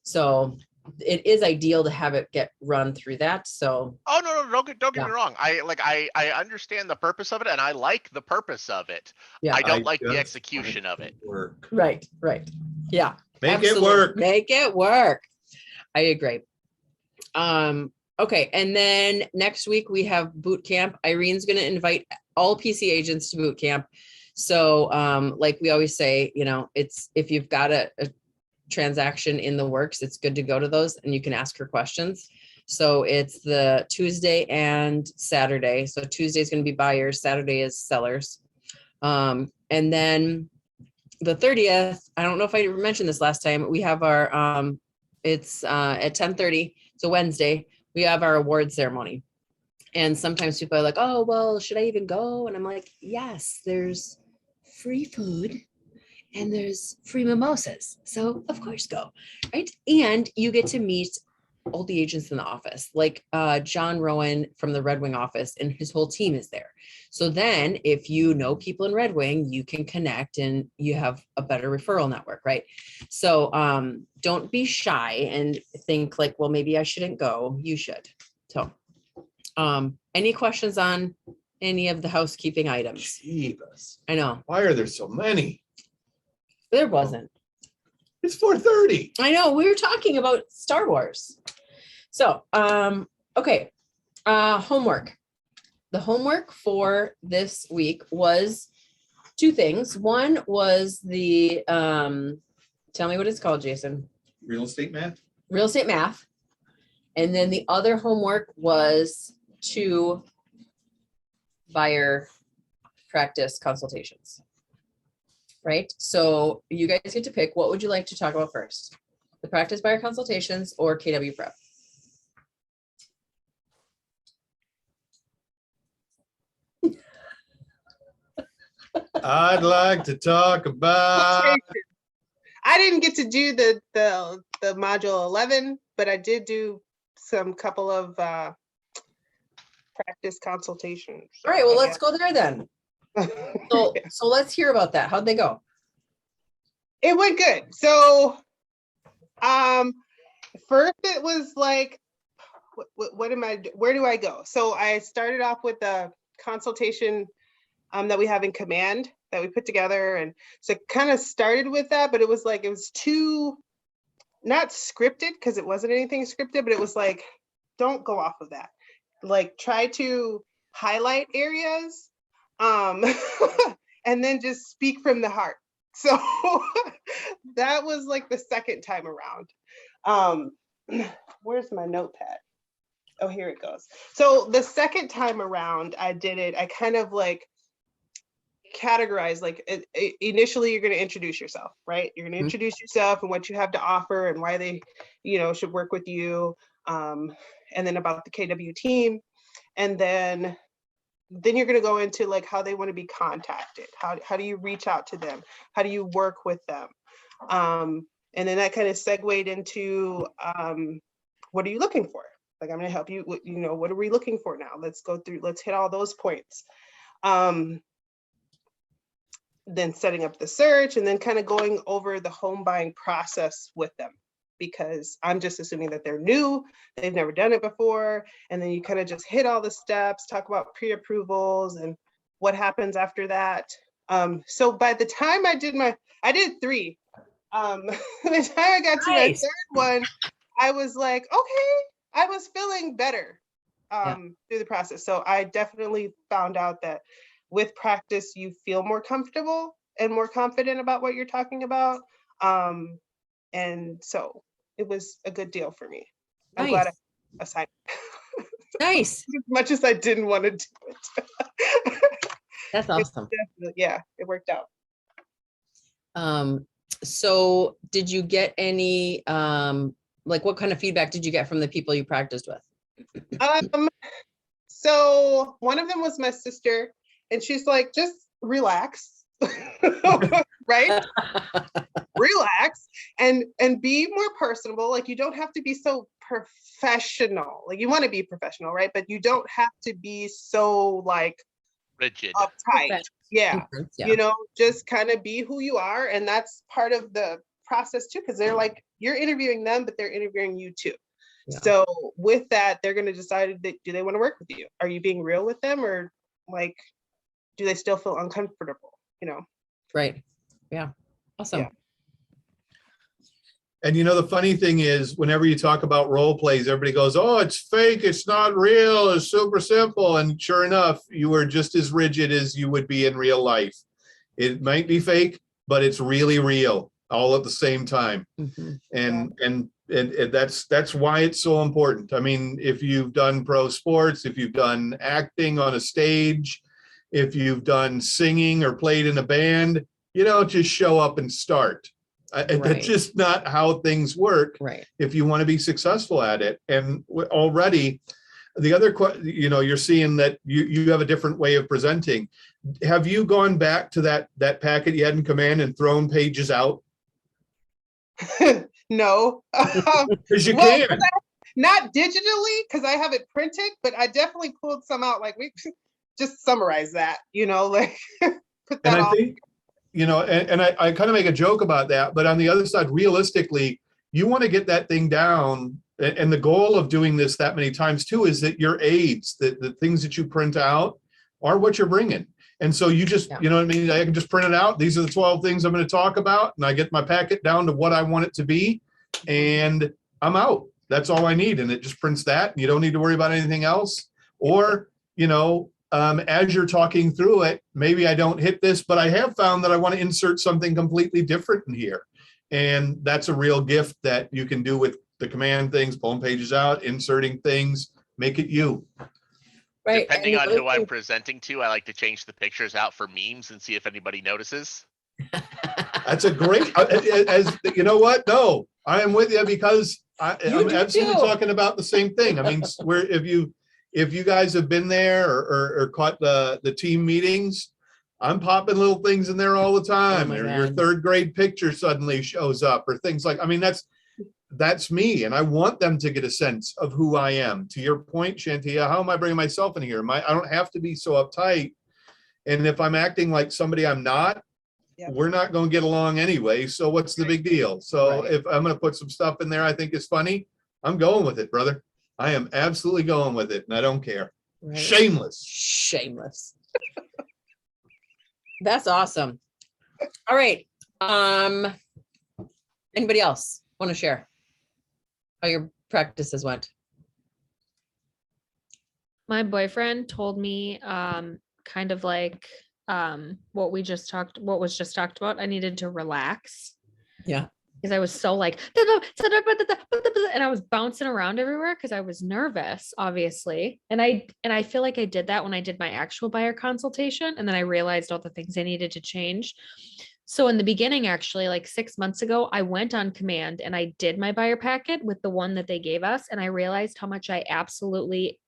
[SPEAKER 1] So it is ideal to have it get run through that. So
[SPEAKER 3] don't get me wrong. I understand the purpose of it, and I like the purpose of it. Yeah, I don't like the execution of it.
[SPEAKER 1] Right. Yeah.
[SPEAKER 5] Make it work.
[SPEAKER 1] I agree. Okay. And then next week we have boot camp. Irene's going to invite all PC agents to boot camp. So, like we always say, it's, if you've got a transaction in the works, it's good to go to those, and you can ask her questions. So it's the Tuesday and Saturday. So Tuesday is going to be buyers, Saturday is sellers. And then the 30th, I don't know if I mentioned this last time, we have our, it's at 10:30. It's a Wednesday. We have our award ceremony. And sometimes people are like, oh, well, should I even go? And I'm like, yes, there's free food and there's free mimosas. So of course go, right? And you get to meet all the agents in the office, like John Rowan from the Red Wing office, and his whole team is there. So then if you know people in Red Wing, you can connect and you have a better referral network, right? So don't be shy and think like, well, maybe I shouldn't go. You should. So any questions on any of the housekeeping items?
[SPEAKER 5] Jeebus.
[SPEAKER 1] I know.
[SPEAKER 5] Why are there so many?
[SPEAKER 1] There wasn't.
[SPEAKER 5] It's 4:30.
[SPEAKER 1] I know, we were talking about Star Wars. So, okay, homework. The homework for this week was two things. One was the, tell me what it's called, Jason.
[SPEAKER 5] Real estate math?
[SPEAKER 1] Real estate math. And then the other homework was two buyer practice consultations. Right? So you guys get to pick, what would you like to talk about first? The practice buyer consultations or KW prep?
[SPEAKER 5] I'd like to talk about.
[SPEAKER 6] I didn't get to do the module 11, but I did do some couple of practice consultations.
[SPEAKER 1] All right, well, let's go there then. So,
[SPEAKER 6] Yeah.
[SPEAKER 1] so let's hear about that. How'd they go?
[SPEAKER 6] It went good. So, first it was like, where do I go? So I started off with the consultation that we have in command that we put together. And so it kind of started with that, but it was like, it was too, not scripted because it wasn't anything scripted, but it was like, don't go off of that. Like try to highlight areas and then just speak from the heart. So that was like the second time around. Where's my notepad? Oh, here it goes. So the second time around I did it, I kind of like categorized, like initially you're going to introduce yourself, right? You're going to introduce yourself and what you have to offer and why they, should work with you. And then about the KW team. And then you're going to go into like how they want to be contacted. How do you reach out to them? How do you work with them? And then that kind of segued into what are you looking for? Like, I'm going to help you, what are we looking for now? Let's go through, let's hit all those points. Then setting up the search and then kind of going over the home buying process with them, because I'm just assuming that they're new, they've never done it before. And then you kind of just hit all the steps, talk about pre-approvals and what happens after that. So by the time I did 3. By the time I got to my third one, I was like, okay, I was feeling better through the process. So I definitely found out that with practice, you feel more comfortable and more confident about what you're talking about. And so it was a good deal for me. I'm glad I assigned it.
[SPEAKER 1] Nice.
[SPEAKER 6] As much as I didn't want to do it.
[SPEAKER 1] That's awesome.
[SPEAKER 6] Yeah, it worked out.
[SPEAKER 1] So did you get any, like what kind of feedback did you get from the people you practiced with?
[SPEAKER 6] So one of them was my sister, and she's like, just relax, right? Relax and be more personable. Like, you don't have to be so professional. Like, you want to be professional, right? But you don't have to be so like
[SPEAKER 3] rigid,
[SPEAKER 6] uptight. Yeah. Just kind of be who you are. And that's part of the process too, because they're like, you're interviewing them, but they're interviewing you too. Yeah. So with that, they're going to decide that, do they want to work with you? Are you being real with them, or like, do they still feel uncomfortable?
[SPEAKER 1] Right. Yeah. Awesome.
[SPEAKER 6] Yeah.
[SPEAKER 5] And the funny thing is, whenever you talk about role plays, everybody goes, oh, it's fake, it's not real, it's super simple. And sure enough, you are just as rigid as you would be in real life. It might be fake, but it's really real all at the same time. Mm-hmm. And that's why it's so important. I mean, if you've done pro sports, if you've done acting on a stage, if you've done singing or played in a band, you don't just show up and start. Right. That's just not how things work.
[SPEAKER 1] Right. If
[SPEAKER 5] you want to be successful at it. And already the other, you're seeing that you have a different way of presenting. Have you gone back to that packet you had in command and thrown pages out?
[SPEAKER 6] No.
[SPEAKER 5] Because you can.
[SPEAKER 6] Not digitally, because I have it printed, but I definitely pulled some out. Like, we just summarize that, like put that on.
[SPEAKER 5] And I kind of make a joke about that, but on the other side, realistically, you want to get that thing down. And the goal of doing this that many times too is that your aids, the things that you print out, are what you're bringing. And so you just,
[SPEAKER 1] Yeah.
[SPEAKER 5] you know what I mean? I can just print it out. These are the 12 things I'm going to talk about. And I get my packet down to what I want it to be. And I'm out. That's all I need. And it just prints that. And you don't need to worry about anything else. Or, you know, as you're talking through it, maybe I don't hit this, but I have found that I want to insert something completely different in here. And that's a real gift that you can do with the command things, pulling pages out, inserting things, make it you.
[SPEAKER 1] Right. and
[SPEAKER 3] Depending
[SPEAKER 1] the
[SPEAKER 3] on
[SPEAKER 1] other
[SPEAKER 3] who I'm
[SPEAKER 1] thing-
[SPEAKER 3] presenting to, I like to change the pictures out for memes and see if anybody notices.
[SPEAKER 5] That's a great, as you know what? No, I am with you because
[SPEAKER 1] You
[SPEAKER 5] I'm
[SPEAKER 1] do
[SPEAKER 5] absolutely
[SPEAKER 1] too.
[SPEAKER 5] talking about the same thing. I mean, where if you guys have been there or caught the team meetings, I'm popping little things in there all the time.
[SPEAKER 1] my
[SPEAKER 5] Or your
[SPEAKER 1] God.
[SPEAKER 5] third grade picture suddenly shows up or things like, I mean, that's me. And I want them to get a sense of who I am. To your point, Shantia, how am I bringing myself in here? I don't have to be so uptight. And if I'm acting like somebody I'm not,
[SPEAKER 6] Yep.
[SPEAKER 5] we're not going to get along anyway. So what's the big deal? So
[SPEAKER 1] Right.
[SPEAKER 5] if I'm going to put some stuff in there I think is funny, I'm going with it, brother. I am absolutely going with it and I don't care.
[SPEAKER 1] Right.
[SPEAKER 5] Shameless.
[SPEAKER 1] Shameless. That's awesome. All right. Anybody else want to share how your practices went?
[SPEAKER 2] My boyfriend told me kind of like what was just talked about. I needed to relax.
[SPEAKER 1] Yeah.
[SPEAKER 2] Because I was so like and I was bouncing around everywhere because I was nervous, obviously. And I feel like I did that when I did my actual buyer consultation. And then I realized all the things I needed to change. So in the beginning, actually, like 6 months ago, I went on command and I did my buyer packet with the one that they gave us. And I realized how much I absolutely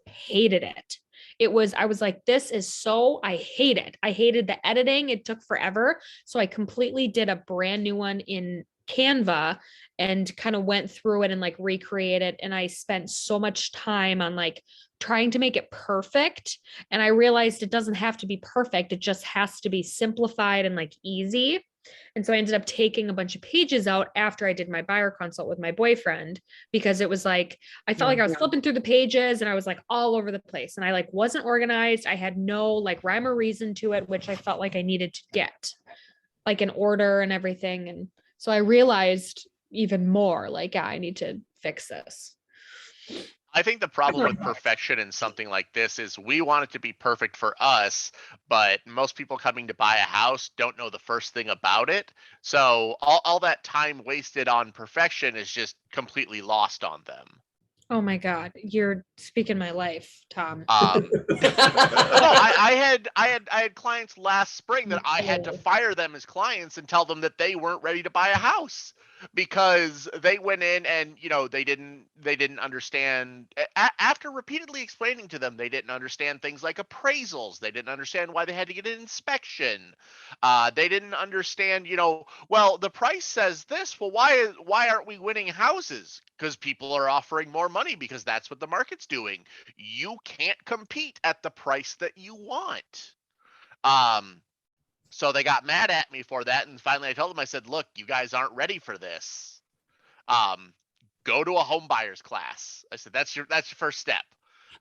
[SPEAKER 2] hated it. I was like, I hate it. I hated the editing. It took forever. So I completely did a brand new one in Canva and kind of went through it and like recreated. And I spent so much time on like trying to make it perfect. And I realized it doesn't have to be perfect. It just has to be simplified and like easy. And so I ended up taking a bunch of pages out after I did my buyer consult with my boyfriend, because it was like, I felt like I was flipping through the pages and I was like all over the place and I like wasn't organized. I had no like rhyme or reason to it, which I felt like I needed to get like an order and everything. And so I realized even more like, yeah, I need to fix this.
[SPEAKER 3] I think the problem with perfection in something like this is we want it to be perfect for us, but most people coming to buy a house don't know the first thing about it. So all that time wasted on perfection is just completely lost on them.
[SPEAKER 2] Oh my God, you're speaking my life, Tom.
[SPEAKER 3] I had clients last spring that I had to fire them as clients and tell them that they weren't ready to buy a house because they went in and they didn't understand. After repeatedly explaining to them, they didn't understand things like appraisals. They didn't understand why they had to get an inspection. They didn't understand, well, the price says this. Well, why aren't we winning houses? Because people are offering more money because that's what the market's doing. You can't compete at the price that you want. So they got mad at me for that. And finally I told them, I said, look, you guys aren't ready for this. Go to a home buyers class. I said, that's your first step.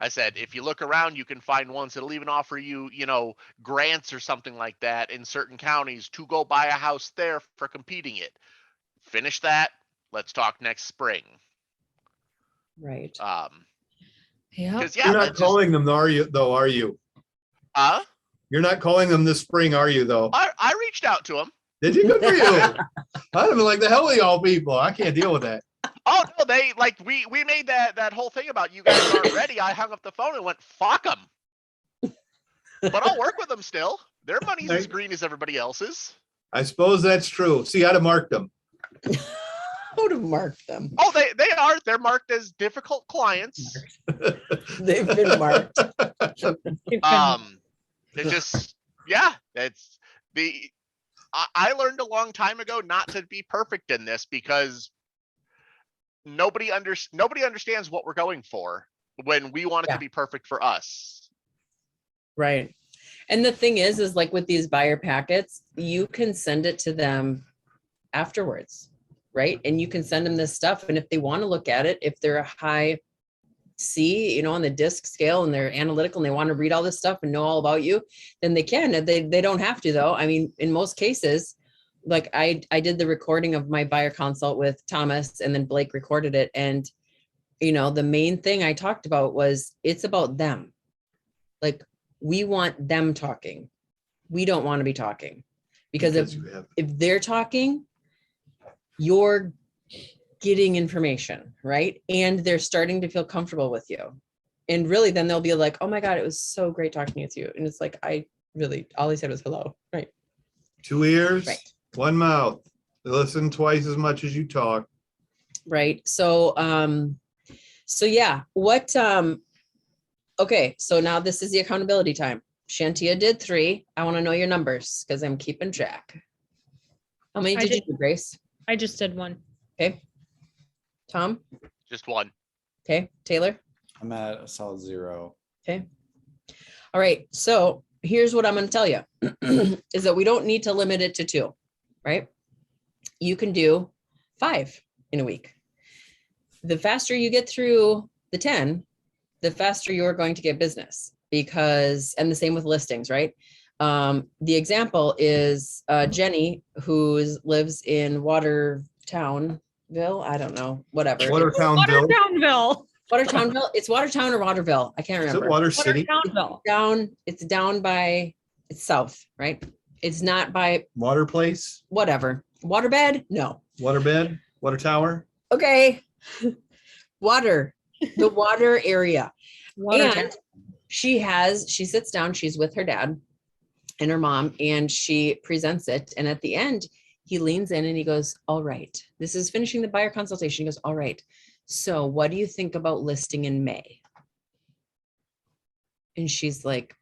[SPEAKER 3] I said, if you look around, you can find ones that'll even offer you, grants or something like that in certain counties to go buy a house there for competing it. Finish that. Let's talk next spring.
[SPEAKER 1] Right.
[SPEAKER 2] Yeah.
[SPEAKER 3] Because
[SPEAKER 5] You're not calling them, are you? You're not calling them this spring, are you, though?
[SPEAKER 3] I reached out to them.
[SPEAKER 5] Did you? Good for you. I'd have been like, the hell are y'all people? I can't deal with that.
[SPEAKER 3] Oh no, they like we made that whole thing about you guys aren't ready. I hung up the phone and went, fuck them. But I'll work with them still. Their money's as green as everybody else's.
[SPEAKER 5] I suppose that's true. See, I'd have marked them.
[SPEAKER 1] Who would have marked them?
[SPEAKER 3] Oh, they are. They're marked as difficult clients.
[SPEAKER 1] They've been marked.
[SPEAKER 3] It just, yeah, it's I learned a long time ago not to be perfect in this because nobody understands what we're going for when we want it to be perfect for us.
[SPEAKER 1] Right. And the thing is like with these buyer packets, you can send it to them afterwards, right? And you can send them this stuff. And if they want to look at it, if they're a high see, on the disc scale and they're analytical and they want to read all this stuff and know all about you, then they can. They don't have to though. I mean, in most cases, like I did the recording of my buyer consult with Thomas and then Blake recorded it. And, the main thing I talked about was it's about them. Like we want them talking. We don't want to be talking because if they're talking, you're getting information, right? And they're starting to feel comfortable with you. And really, then they'll be like, oh my God, it was so great talking with you. And it's like, all he said was hello, right?
[SPEAKER 5] 2 ears,
[SPEAKER 1] Right.
[SPEAKER 5] 1 mouth. They listen twice as much as you talk.
[SPEAKER 1] Right. So yeah, okay. So now this is the accountability time. Shantia did 3. I want to know your numbers because I'm keeping track. How many did you do, Grace?
[SPEAKER 2] I just did 1.
[SPEAKER 1] Okay. Tom?
[SPEAKER 3] Just 1.
[SPEAKER 1] Okay. Taylor?
[SPEAKER 4] I'm at a solid 0.
[SPEAKER 1] Okay. All right. So here's what I'm going to tell you is that we don't need to limit it to 2, right? You can do 5 in a week. The faster you get through the 10, the faster you're going to get business and the same with listings, right? The example is Jenny, who lives in Watertownville. I don't know, whatever.
[SPEAKER 5] Watertownville.
[SPEAKER 2] Watertownville.
[SPEAKER 1] It's Watertown or Waterville. I can't
[SPEAKER 5] Is
[SPEAKER 1] remember.
[SPEAKER 5] it Water City?
[SPEAKER 2] Watertownville.
[SPEAKER 1] It's down by, it's south, right? It's not by
[SPEAKER 5] Water Place?
[SPEAKER 1] whatever. Waterbed? No.
[SPEAKER 5] Waterbed? Water Tower?
[SPEAKER 1] Okay. The water area.
[SPEAKER 2] Watertown.
[SPEAKER 1] And she sits down, she's with her dad and her mom, and she presents it. And at the end, he leans in and he goes, all right, this is finishing the buyer consultation. He goes, all right. So what do you think about listing in May? And she's like,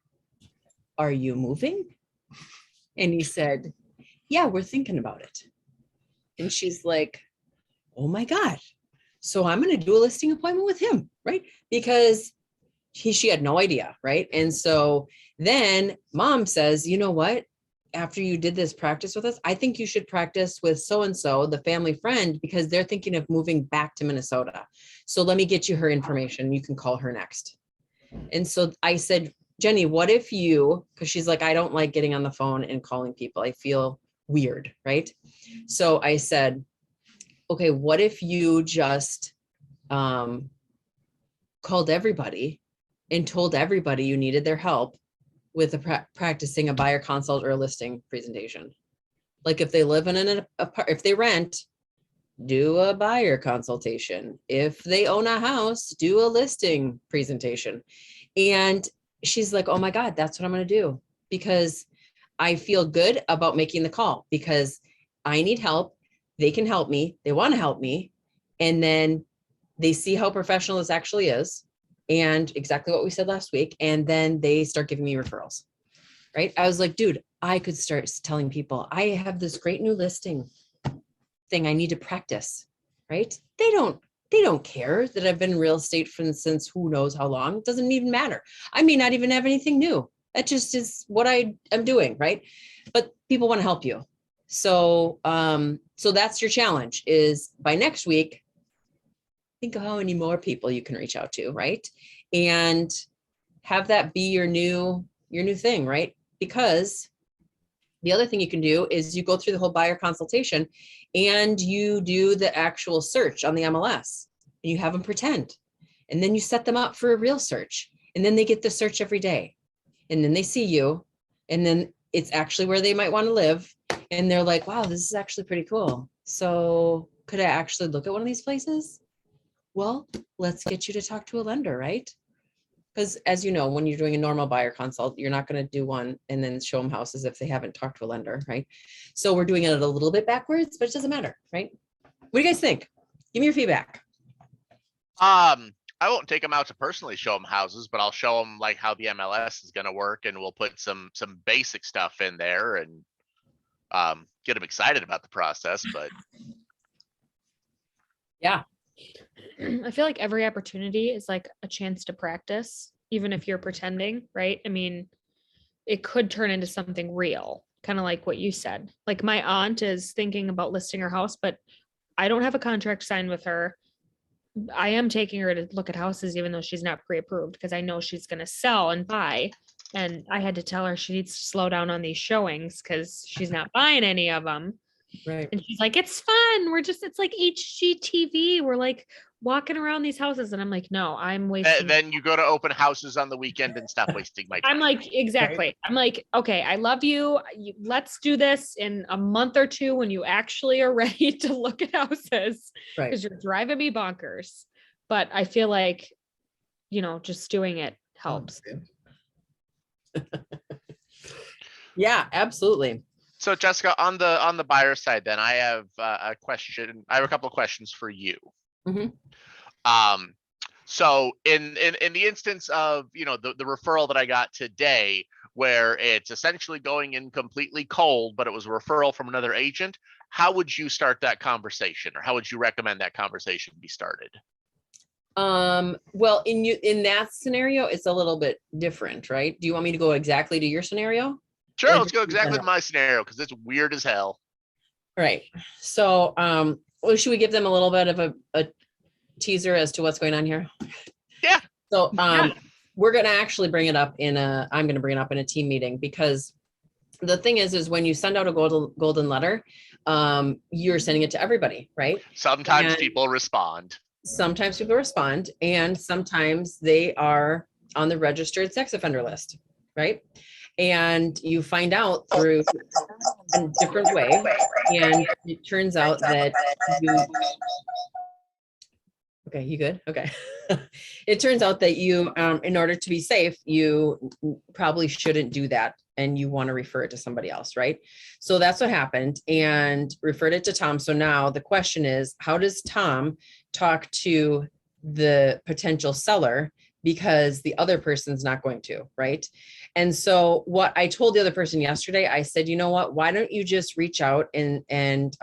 [SPEAKER 1] are you moving? And he said, yeah, we're thinking about it. And she's like, oh my God. So I'm going to do a listing appointment with him, right? Because she had no idea, right? And so then mom says, you know what? After you did this practice with us, I think you should practice with so-and-so, the family friend, because they're thinking of moving back to Minnesota. So let me get you her information. You can call her next. And so I said, Jenny, what if because she's like, I don't like getting on the phone and calling people. I feel weird, right? So I said, okay, what if you just called everybody and told everybody you needed their help with practicing a buyer consult or a listing presentation? Like if they live in if they rent, do a buyer consultation. If they own a house, do a listing presentation. And she's like, oh my God, that's what I'm going to do, because I feel good about making the call because I need help. They can help me. They want to help me. And then they see how professional this actually is and exactly what we said last week. And then they start giving me referrals, right? I was like, dude, I could start telling people I have this great new listing thing I need to practice, right? They don't care that I've been in real estate since who knows how long. It doesn't even matter. I may not even have anything new. That just is what I am doing, right? But people want to help you. So that's your challenge, is by next week, think of how many more people you can reach out to, right? And have that be your new thing, right? Because the other thing you can do is you go through the whole buyer consultation and you do the actual search on the MLS and you have them pretend. And then you set them up for a real search. And then they get the search every day. And then they see you. And then it's actually where they might want to live. And they're like, wow, this is actually pretty cool. So could I actually look at one of these places? Well, let's get you to talk to a lender, right? Because as you know, when you're doing a normal buyer consult, you're not going to do one and then show them houses if they haven't talked to a lender, right? So we're doing it a little bit backwards, but it doesn't matter, right? What do you guys think? Give me your feedback.
[SPEAKER 3] I won't take them out to personally show them houses, but I'll show them like how the MLS is going to work, and we'll put some basic stuff in there and get them excited about the process. But
[SPEAKER 1] yeah,
[SPEAKER 2] I feel like every opportunity is like a chance to practice, even if you're pretending, right? I mean, it could turn into something real, kind of like what you said. Like my aunt is thinking about listing her house, but I don't have a contract signed with her. I am taking her to look at houses, even though she's not pre-approved, because I know she's gonna sell and buy. And I had to tell her she needs to slow down on these showings because she's not buying any of them.
[SPEAKER 1] Right.
[SPEAKER 2] And she's like, it's fun. It's like HGTV. We're like walking around these houses. And I'm like, no, I'm wasting.
[SPEAKER 3] Then you go to open houses on the weekend and stop wasting my time.
[SPEAKER 2] I'm like, exactly. I'm like, okay, I love you. Let's do this in a month or two when you actually are ready to look at houses,
[SPEAKER 1] Right.
[SPEAKER 2] because you're driving me bonkers. But I feel like, just doing it helps.
[SPEAKER 1] Yeah, absolutely.
[SPEAKER 3] So Jessica, on the buyer side, then I have a question. I have a couple of questions for you.
[SPEAKER 1] Mhm.
[SPEAKER 3] So in the instance of, the referral that I got today, where it's essentially going in completely cold, but it was a referral from another agent, how would you start that conversation, or how would you recommend that conversation be started?
[SPEAKER 1] Well, in that scenario, it's a little bit different, right? Do you want me to go exactly to your scenario?
[SPEAKER 3] Sure,
[SPEAKER 1] Or
[SPEAKER 3] let's go
[SPEAKER 1] just in
[SPEAKER 3] exactly to
[SPEAKER 1] general?
[SPEAKER 3] my scenario, because it's weird as hell.
[SPEAKER 1] Right. So, well, should we give them a little bit of a teaser as to what's going on here?
[SPEAKER 3] Yeah.
[SPEAKER 1] So, we're going to actually bring it up I'm going to bring it up in a team meeting, because the thing is when you send out a golden letter, you're sending it to everybody, right?
[SPEAKER 3] Sometimes
[SPEAKER 1] And
[SPEAKER 3] people respond.
[SPEAKER 1] sometimes people respond, and sometimes they are on the registered sex offender list, right? And you find out through a different way, and it turns out that okay, you good? Okay. It turns out that you, in order to be safe, you probably shouldn't do that, and you want to refer it to somebody else, right? So that's what happened, and referred it to Tom. So now the question is, how does Tom talk to the potential seller, because the other person's not going to, right? And so what I told the other person yesterday, I said, you know what, why don't you just reach out and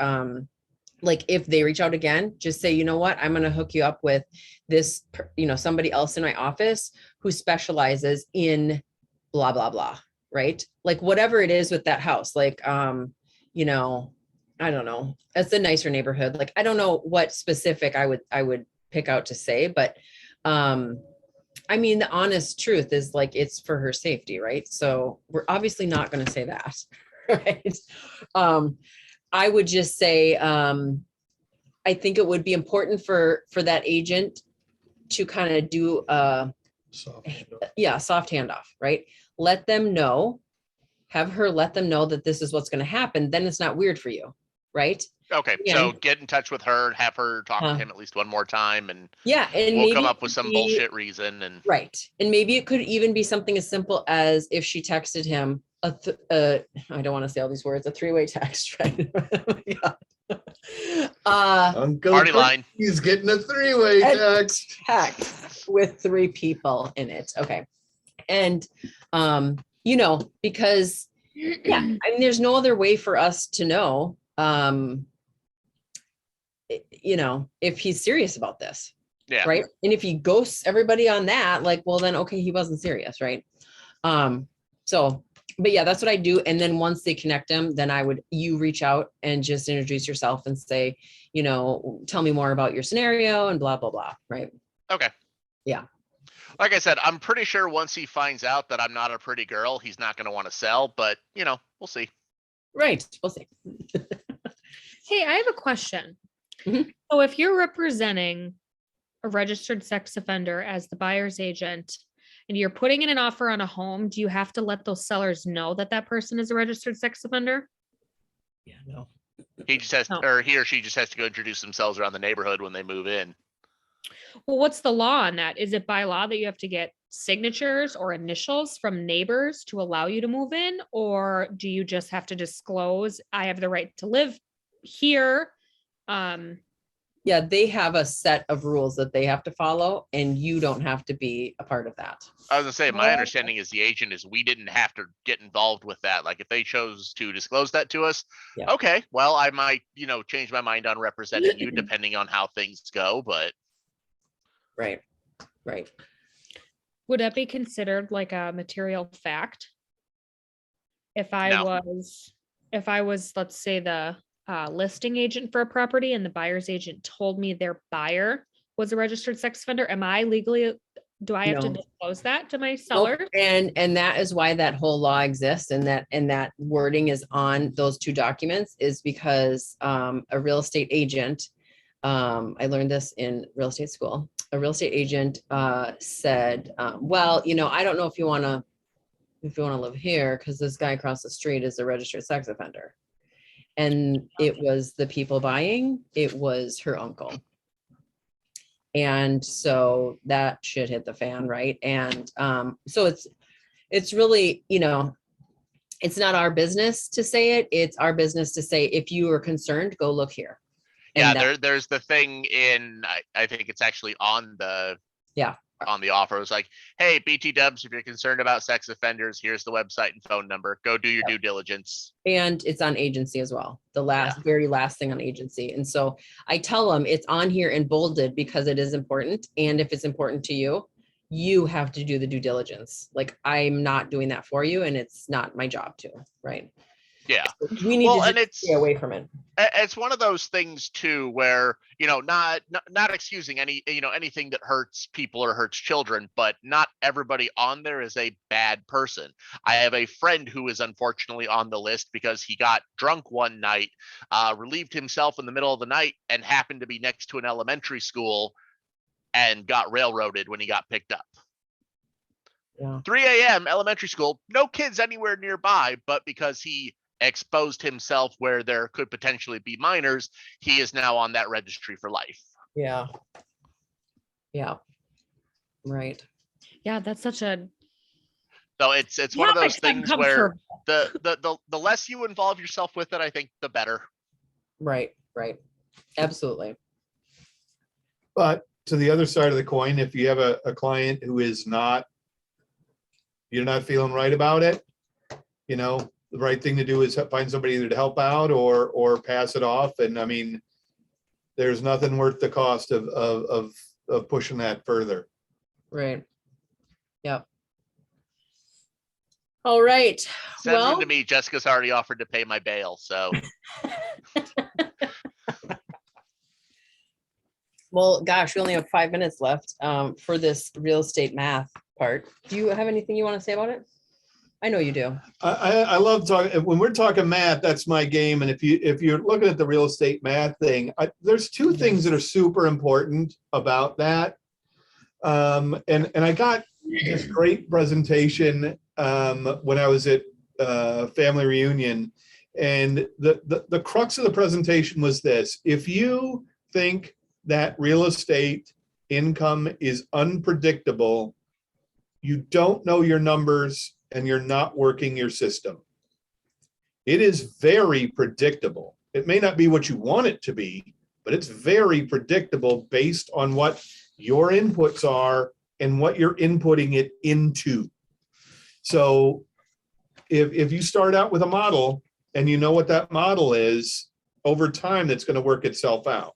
[SPEAKER 1] like if they reach out again, just say, you know what, I'm going to hook you up with this, somebody else in my office who specializes in blah, blah, blah. Right. Like whatever it is with that house, like, I don't know. It's a nicer neighborhood. Like, I don't know what specific I would pick out to say, but, I mean, the honest truth is like, it's for her safety. Right. So we're obviously not going to say that. Right. I would just say, I think it would be important for that agent to kind of do soft handoff, right? Let them know, have her let them know that this is what's going to happen. Then it's not weird for you, right?
[SPEAKER 3] Okay, so get in touch with her, have her talk to him at least one more time, and
[SPEAKER 1] and
[SPEAKER 3] we'll
[SPEAKER 1] maybe
[SPEAKER 3] come up with some bullshit reason. And
[SPEAKER 1] right, and maybe it could even be something as simple as if she texted him I don't want to say all these words, a three-way text, right?
[SPEAKER 5] Uncle
[SPEAKER 3] party line.
[SPEAKER 5] He's getting a three-way text
[SPEAKER 1] with three people in it. Okay. And, because I mean, there's no other way for us to know, if he's serious about this.
[SPEAKER 3] Yeah.
[SPEAKER 1] Right. And if he ghosts everybody on that, like, well, then, okay, he wasn't serious. Right. But yeah, that's what I do. And then once they connect them, then you reach out and just introduce yourself and say, tell me more about your scenario and blah, blah, blah. Right.
[SPEAKER 3] Okay.
[SPEAKER 1] Yeah.
[SPEAKER 3] Like I said, I'm pretty sure once he finds out that I'm not a pretty girl, he's not going to want to sell, but we'll see.
[SPEAKER 1] Right. We'll see.
[SPEAKER 2] Hey, I have a question.
[SPEAKER 1] Mhm.
[SPEAKER 2] So if you're representing a registered sex offender as the buyer's agent, and you're putting in an offer on a home, do you have to let those sellers know that that person is a registered sex offender?
[SPEAKER 1] Yeah, no.
[SPEAKER 3] He just has,
[SPEAKER 2] No.
[SPEAKER 3] or he or she just has to go introduce themselves around the neighborhood when they move in.
[SPEAKER 2] Well, what's the law on that? Is it by law that you have to get signatures or initials from neighbors to allow you to move in? Or do you just have to disclose, I have the right to live here?
[SPEAKER 1] Yeah, they have a set of rules that they have to follow, and you don't have to be a part of that.
[SPEAKER 3] I was gonna say, my understanding is the agent is we didn't have to get involved with that. Like if they chose to disclose that to us, okay, well, I might, change my mind on representing you depending on how things go, but.
[SPEAKER 1] Right.
[SPEAKER 2] Would that be considered like a material fact? If I was, let's say the listing agent for a property and the buyer's agent told me their buyer was a registered sex offender, am I legally, do I have to
[SPEAKER 1] No.
[SPEAKER 2] disclose that to my
[SPEAKER 1] Nope.
[SPEAKER 2] seller?
[SPEAKER 1] And that is why that whole law exists, and that wording is on those two documents, is because a real estate agent, I learned this in real estate school. A real estate agent said, well, I don't know if you want to live here because this guy across the street is a registered sex offender. And it was the people buying, it was her uncle. And so that shit hit the fan, right? And so it's really, it's not our business to say it. It's our business to say, if you are concerned, go look here.
[SPEAKER 3] Yeah,
[SPEAKER 1] And
[SPEAKER 3] there's the thing in, I think it's actually on the on the offer. It was like, hey, BT Dubs, if you're concerned about sex offenders, here's the website and phone number. Go do your due diligence.
[SPEAKER 1] And it's on agency as well. The very last thing on agency. And so I tell them it's on here and bolded because it is important. And if it's important to you, you have to do the due diligence. Like, I'm not doing that for you, and it's not my job to, right?
[SPEAKER 3] Yeah.
[SPEAKER 1] We need
[SPEAKER 3] Well,
[SPEAKER 1] to
[SPEAKER 3] and
[SPEAKER 1] just stay away from it.
[SPEAKER 3] It's one of those things too, where, not excusing anything that hurts people or hurts children, but not everybody on there is a bad person. I have a friend who is unfortunately on the list because he got drunk one night, relieved himself in the middle of the night, and happened to be next to an elementary school and got railroaded when he got picked up.
[SPEAKER 1] Yeah.
[SPEAKER 3] 3 a.m. elementary school, no kids anywhere nearby, but because he exposed himself where there could potentially be minors, he is now on that registry for life.
[SPEAKER 1] Yeah. Yeah. Right.
[SPEAKER 2] Yeah, that's such a
[SPEAKER 3] So it's one of those
[SPEAKER 2] topic's
[SPEAKER 3] things where
[SPEAKER 2] uncomfortable.
[SPEAKER 3] the less you involve yourself with it, I think the better.
[SPEAKER 1] Right. Absolutely.
[SPEAKER 5] But to the other side of the coin, if you have a client who is you're not feeling right about it, the right thing to do is find somebody either to help out or pass it off. And I mean, there's nothing worth the cost of pushing that further.
[SPEAKER 1] Right. Yep. All right.
[SPEAKER 3] Send
[SPEAKER 1] Well,
[SPEAKER 3] them to me. Jessica's already offered to pay my bail. So
[SPEAKER 1] well, gosh, we only have 5 minutes left for this real estate math part. Do you have anything you want to say about it? I know you do.
[SPEAKER 5] I love talking, when we're talking math, that's my game. And if you're looking at the real estate math thing, there's two things that are super important about that. And I got this great presentation when I was at family reunion, and the crux of the presentation was this: if you think that real estate income is unpredictable, you don't know your numbers and you're not working your system. It is very predictable. It may not be what you want it to be, but it's very predictable based on what your inputs are and what you're inputting it into. So if you start out with a model and you know what that model is, over time, that's going to work itself out.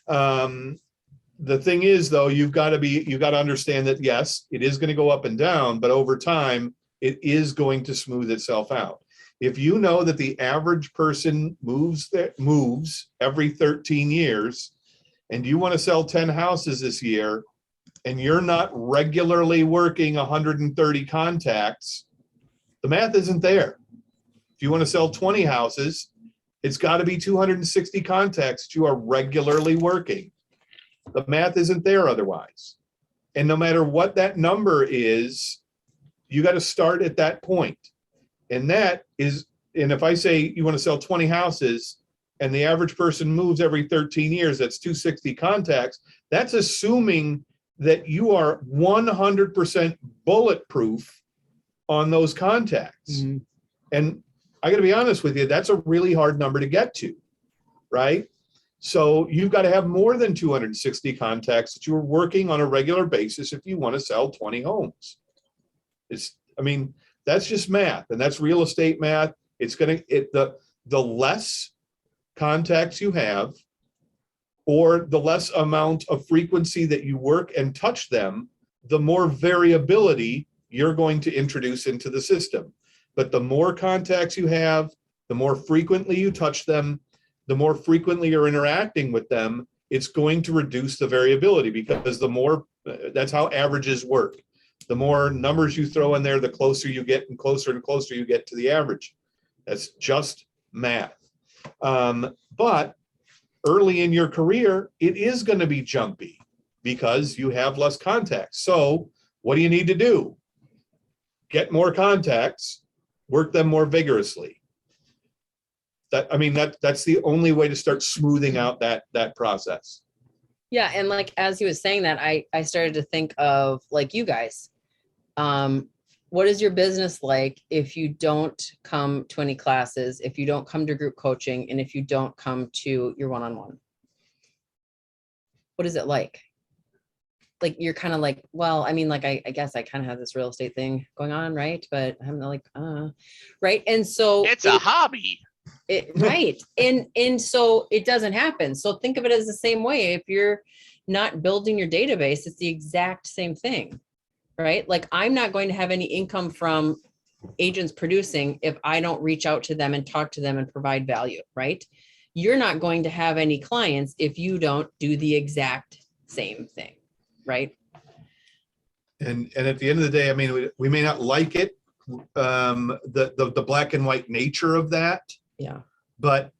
[SPEAKER 5] The thing is, though, you've got to understand that, yes, it is going to go up and down, but over time, it is going to smooth itself out. If you know that the average person moves every 13 years, and you want to sell 10 houses this year, and you're not regularly working 130 contacts, the math isn't there. If you want to sell 20 houses, it's got to be 260 contacts that you are regularly working. The math isn't there otherwise. And no matter what that number is, you got to start at that point. And if I say you want to sell 20 houses and the average person moves every 13 years, that's 260 contacts. That's assuming that you are 100% bulletproof on those contacts. Mm-hmm. And I got to be honest with you, that's a really hard number to get to, right? So you've got to have more than 260 contacts that you're working on a regular basis if you want to sell 20 homes. That's just math, and that's real estate math. The less contacts you have, or the less amount of frequency that you work and touch them, the more variability you're going to introduce into the system. But the more contacts you have, the more frequently you touch them, the more frequently you're interacting with them, it's going to reduce the variability, because the more, that's how averages work. The more numbers you throw in there, the closer you get and closer you get to the average. That's just math. But early in your career, it is going to be jumpy because you have less contacts. So what do you need to do? Get more contacts, work them more vigorously. That's the only way to start smoothing out that process.
[SPEAKER 1] Yeah. And like, as he was saying that, I started to think of like you guys. What is your business like if you don't come to any classes, if you don't come to group coaching, and if you don't come to your one-on-one? What is it like? Like, you're kind of like, well, I mean, like, I guess I kind of have this real estate thing going on, right? But I'm like, right. And so
[SPEAKER 3] It's a hobby.
[SPEAKER 1] right. And so it doesn't happen. So think of it as the same way. If you're not building your database, it's the exact same thing, right? Like, I'm not going to have any income from agents producing if I don't reach out to them and talk to them and provide value, right? You're not going to have any clients if you don't do the exact same thing, right?
[SPEAKER 5] And at the end of the day, I mean, we may not like it, the black and white nature of that.
[SPEAKER 1] Yeah.
[SPEAKER 5] But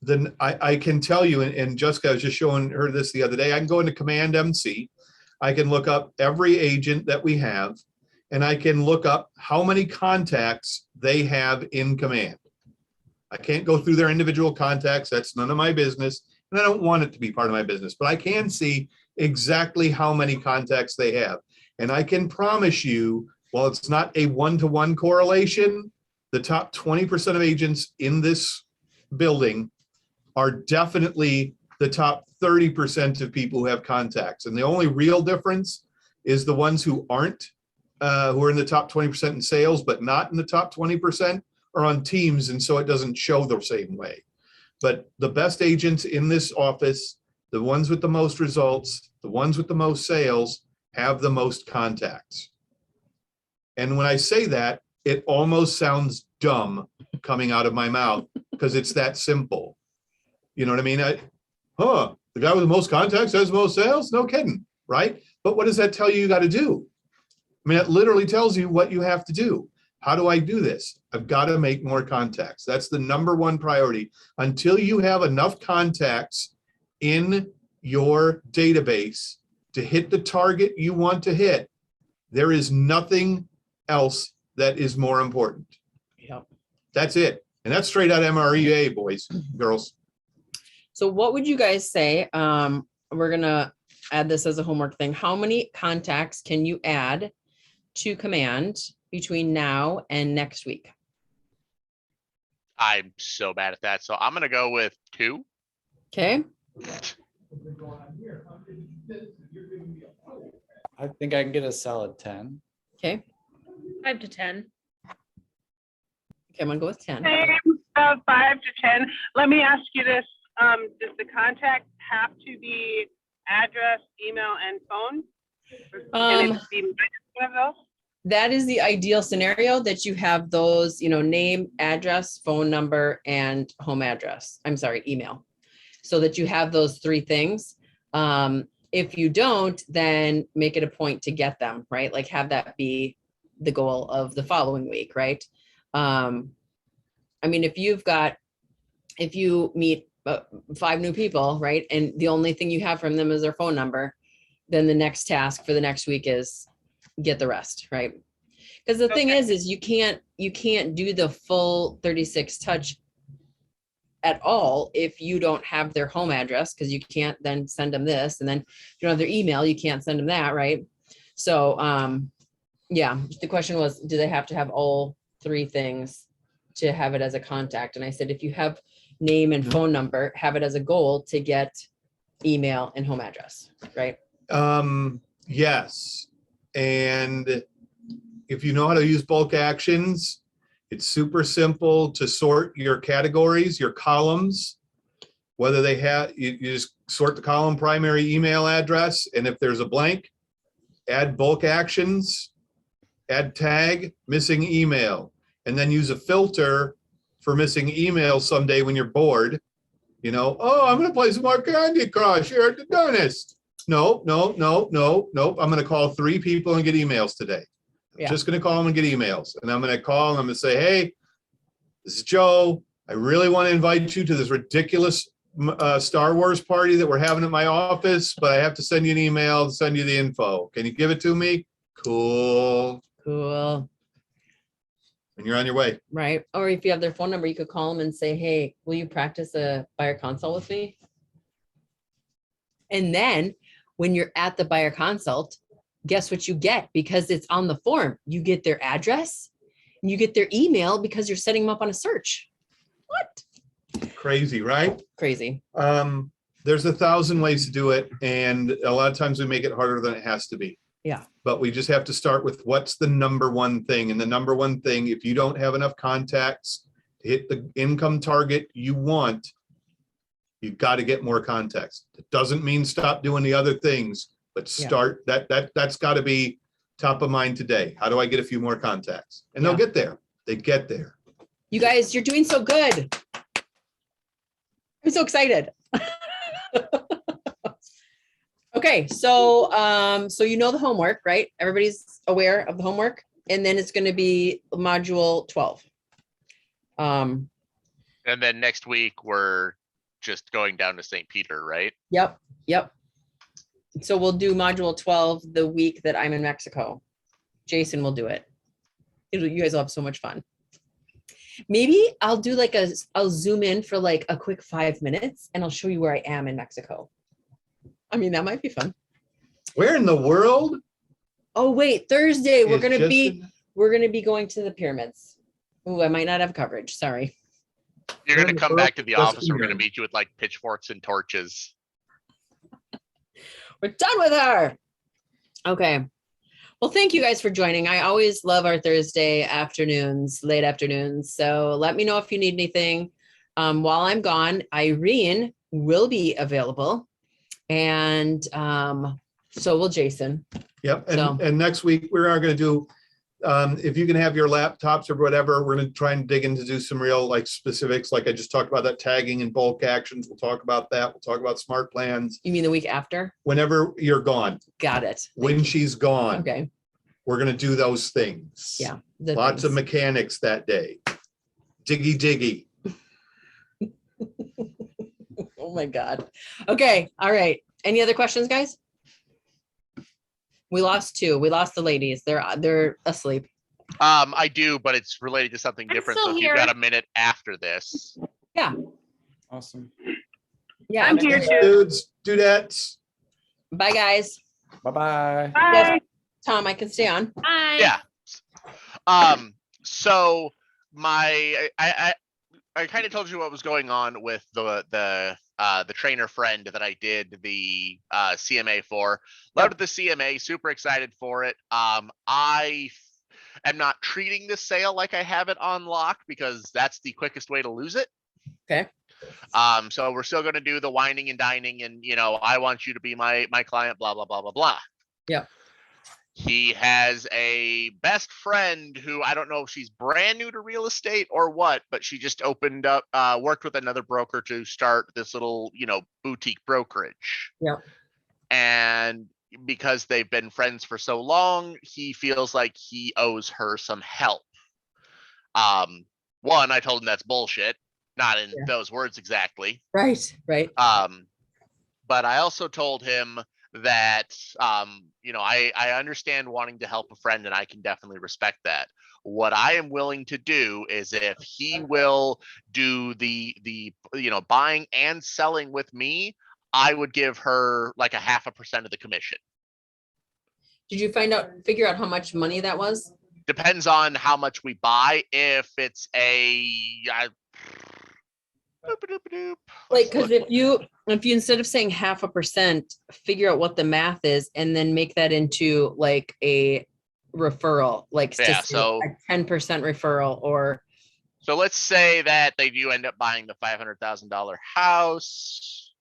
[SPEAKER 5] then I can tell you, and Jessica, I was just showing her this the other day, I can go into Command MC. I can look up every agent that we have, and I can look up how many contacts they have in Command. I can't go through their individual contacts. That's none of my business. And I don't want it to be part of my business, but I can see exactly how many contacts they have. And I can promise you, while it's not a one-to-one correlation, the top 20% of agents in this building are definitely the top 30% of people who have contacts. And the only real difference is the ones who aren't, who are in the top 20% in sales, but not in the top 20%, are on teams. And so it doesn't show the same way. But the best agents in this office, the ones with the most results, the ones with the most sales, have the most contacts. And when I say that, it almost sounds dumb coming out of my mouth because it's that simple. You know what I mean? The guy with the most contacts has the most sales? No kidding, right? But what does that tell you got to do? I mean, it literally tells you what you have to do. How do I do this? I've got to make more contacts. That's the number one priority. Until you have enough contacts in your database to hit the target you want to hit, there is nothing else that is more important.
[SPEAKER 1] Yep.
[SPEAKER 5] That's it. And that's straight out MREA, boys, girls.
[SPEAKER 1] So what would you guys say? We're going to add this as a homework thing. How many contacts can you add to Command between now and next week?
[SPEAKER 3] I'm so bad at that. So I'm going to go with 2.
[SPEAKER 1] Okay.
[SPEAKER 4] I think I can get a solid 10.
[SPEAKER 1] Okay.
[SPEAKER 2] 5 to 10.
[SPEAKER 1] Okay, I'm gonna go with 10.
[SPEAKER 7] Same, 5 to 10. Let me ask you this. Does the contact have to be address, email, and phone? Or can it be one of those?
[SPEAKER 1] That is the ideal scenario, that you have those, name, address, phone number, and home address. I'm sorry, email. So that you have those 3 things. If you don't, then make it a point to get them, right? Like, have that be the goal of the following week, right? I mean, if you meet 5 new people, right, and the only thing you have from them is their phone number, then the next task for the next week is get the rest, right? Because the thing is you can't do the full 36 touch at all if you don't have their home address, because you can't then send them this, and then if you don't have their email, you can't send them that, right? So yeah, the question was, do they have to have all 3 things to have it as a contact? And I said, if you have name and phone number, have it as a goal to get email and home address, right?
[SPEAKER 5] Yes. And if you know how to use bulk actions, it's super simple to sort your categories, your columns, whether they have, you just sort the column primary email address. And if there's a blank, add bulk actions, add tag missing email, and then use a filter for missing email someday when you're bored. You know, oh, I'm gonna play some more Candy Crush here at the dentist. No, no, no, no, nope. I'm gonna call 3 people and get emails today. I'm
[SPEAKER 1] Yeah.
[SPEAKER 5] just gonna call them and get emails. And I'm gonna call and I'm gonna say, hey, this is Joe. I really want to invite you to this ridiculous Star Wars party that we're having at my office, but I have to send you an email to send you the info. Can you give it to me? Cool.
[SPEAKER 1] Cool.
[SPEAKER 5] And you're on your way.
[SPEAKER 1] Right. Or if you have their phone number, you could call them and say, hey, will you practice a buyer consult with me? And then when you're at the buyer consult, guess what you get? Because it's on the form, you get their address and you get their email because you're setting them up on a search. What?
[SPEAKER 5] Crazy, right?
[SPEAKER 1] Crazy.
[SPEAKER 5] There's 1,000 ways to do it. And a lot of times we make it harder than it has to be.
[SPEAKER 1] Yeah.
[SPEAKER 5] But we just have to start with what's the number one thing. And the number one thing, if you don't have enough contacts to hit the income target you want, you've got to get more contacts. It doesn't mean stop doing the other things, but start that's got to be top of mind today. How do I get a few more contacts? And they'll get there. They get there.
[SPEAKER 1] You guys, you're doing so good. I'm so excited. Okay, so you know the homework, right? Everybody's aware of the homework, and then it's going to be module 12.
[SPEAKER 3] And then next week we're just going down to St. Peter, right?
[SPEAKER 1] Yep. So we'll do module 12 the week that I'm in Mexico. Jason will do it. You guys will have so much fun. Maybe I'll do I'll zoom in for like a quick 5 minutes and I'll show you where I am in Mexico. I mean, that might be fun.
[SPEAKER 5] Where in the world?
[SPEAKER 1] Oh, wait, Thursday, we're
[SPEAKER 5] is
[SPEAKER 1] going to be
[SPEAKER 5] Justin?
[SPEAKER 1] going to the pyramids. Oh, I might not have coverage. Sorry.
[SPEAKER 3] You're going to come back to the
[SPEAKER 5] Just
[SPEAKER 3] office. We're going to
[SPEAKER 5] here.
[SPEAKER 3] meet you with like pitchforks and torches.
[SPEAKER 1] We're done with her. Okay. Well, thank you guys for joining. I always love our Thursday afternoons, late afternoons. So let me know if you need anything. While I'm gone, Irene will be available. And so will Jason.
[SPEAKER 5] Yep.
[SPEAKER 1] So-
[SPEAKER 5] And next week we are going to do, if you can have your laptops or whatever, we're going to try and dig into do some real like specifics. Like I just talked about that tagging and bulk actions. We'll talk about that. We'll talk about smart plans.
[SPEAKER 1] You mean the week after?
[SPEAKER 5] Whenever you're gone,
[SPEAKER 1] Got it.
[SPEAKER 5] when she's gone,
[SPEAKER 1] Okay.
[SPEAKER 5] we're going to do those things.
[SPEAKER 1] Yeah.
[SPEAKER 5] Lots of mechanics that day. Diggy.
[SPEAKER 1] Oh my God. Okay. All right. Any other questions, guys? We lost 2. We lost the ladies. They're asleep.
[SPEAKER 3] I do, but it's related to something
[SPEAKER 2] I'm
[SPEAKER 3] different.
[SPEAKER 2] still
[SPEAKER 3] So if
[SPEAKER 2] here.
[SPEAKER 3] you've got a minute after this.
[SPEAKER 4] Awesome.
[SPEAKER 1] Yeah.
[SPEAKER 7] I'm here too.
[SPEAKER 5] Dudes, dudettes.
[SPEAKER 1] Bye, guys.
[SPEAKER 4] Bye-bye.
[SPEAKER 7] Bye.
[SPEAKER 1] Tom, I can stay on.
[SPEAKER 2] Bye.
[SPEAKER 3] Yeah. So I kind of told you what was going on with the trainer friend that I did the CMA for. Loved the CMA, super excited for it. I am not treating this sale like I have it on lock because that's the quickest way to lose it.
[SPEAKER 1] Okay.
[SPEAKER 3] So we're still going to do the whining and dining and, I want you to be my client, blah, blah, blah, blah, blah.
[SPEAKER 1] Yeah.
[SPEAKER 3] He has a best friend who I don't know if she's brand new to real estate or what, but she just opened up, worked with another broker to start this little, boutique brokerage.
[SPEAKER 1] Yeah.
[SPEAKER 3] And because they've been friends for so long, he feels like he owes her some help. One, I told him that's bullshit. Not in those words exactly.
[SPEAKER 1] Right.
[SPEAKER 3] But I also told him that, I understand wanting to help a friend and I can definitely respect that. What I am willing to do is if he will do the buying and selling with me, I would give her like 0.5% of the commission.
[SPEAKER 1] Did you figure out how much money that was?
[SPEAKER 3] Depends on how much we buy. If it's
[SPEAKER 1] Like, because if you instead of saying 0.5%, figure out what the math is and then make that into like a referral, like
[SPEAKER 3] so
[SPEAKER 1] a 10% referral or.
[SPEAKER 3] So let's say that they do end up buying the $500,000 house.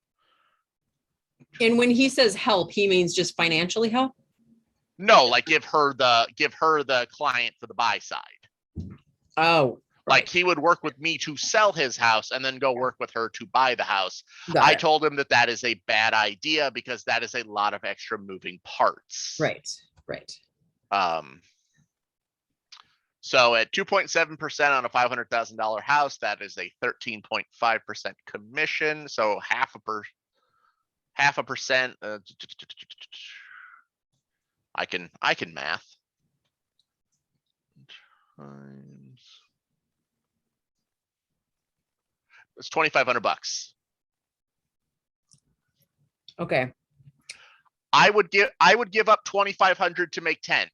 [SPEAKER 1] And when he says help, he means just financially help?
[SPEAKER 3] No, like give her the client for the buy side.
[SPEAKER 1] Oh,
[SPEAKER 3] Like
[SPEAKER 1] Right.
[SPEAKER 3] he would work with me to sell his house and then go work with her to buy the house.
[SPEAKER 1] Got
[SPEAKER 3] I
[SPEAKER 1] it.
[SPEAKER 3] told him that that is a bad idea because that is a lot of extra moving parts.
[SPEAKER 1] Right, right.
[SPEAKER 3] So at 2.7% on a $500,000 house, that is a 13.5% commission. So half a percent. I can math. It's $2,500.
[SPEAKER 1] Okay,
[SPEAKER 3] I would give up 2,500 to make 10.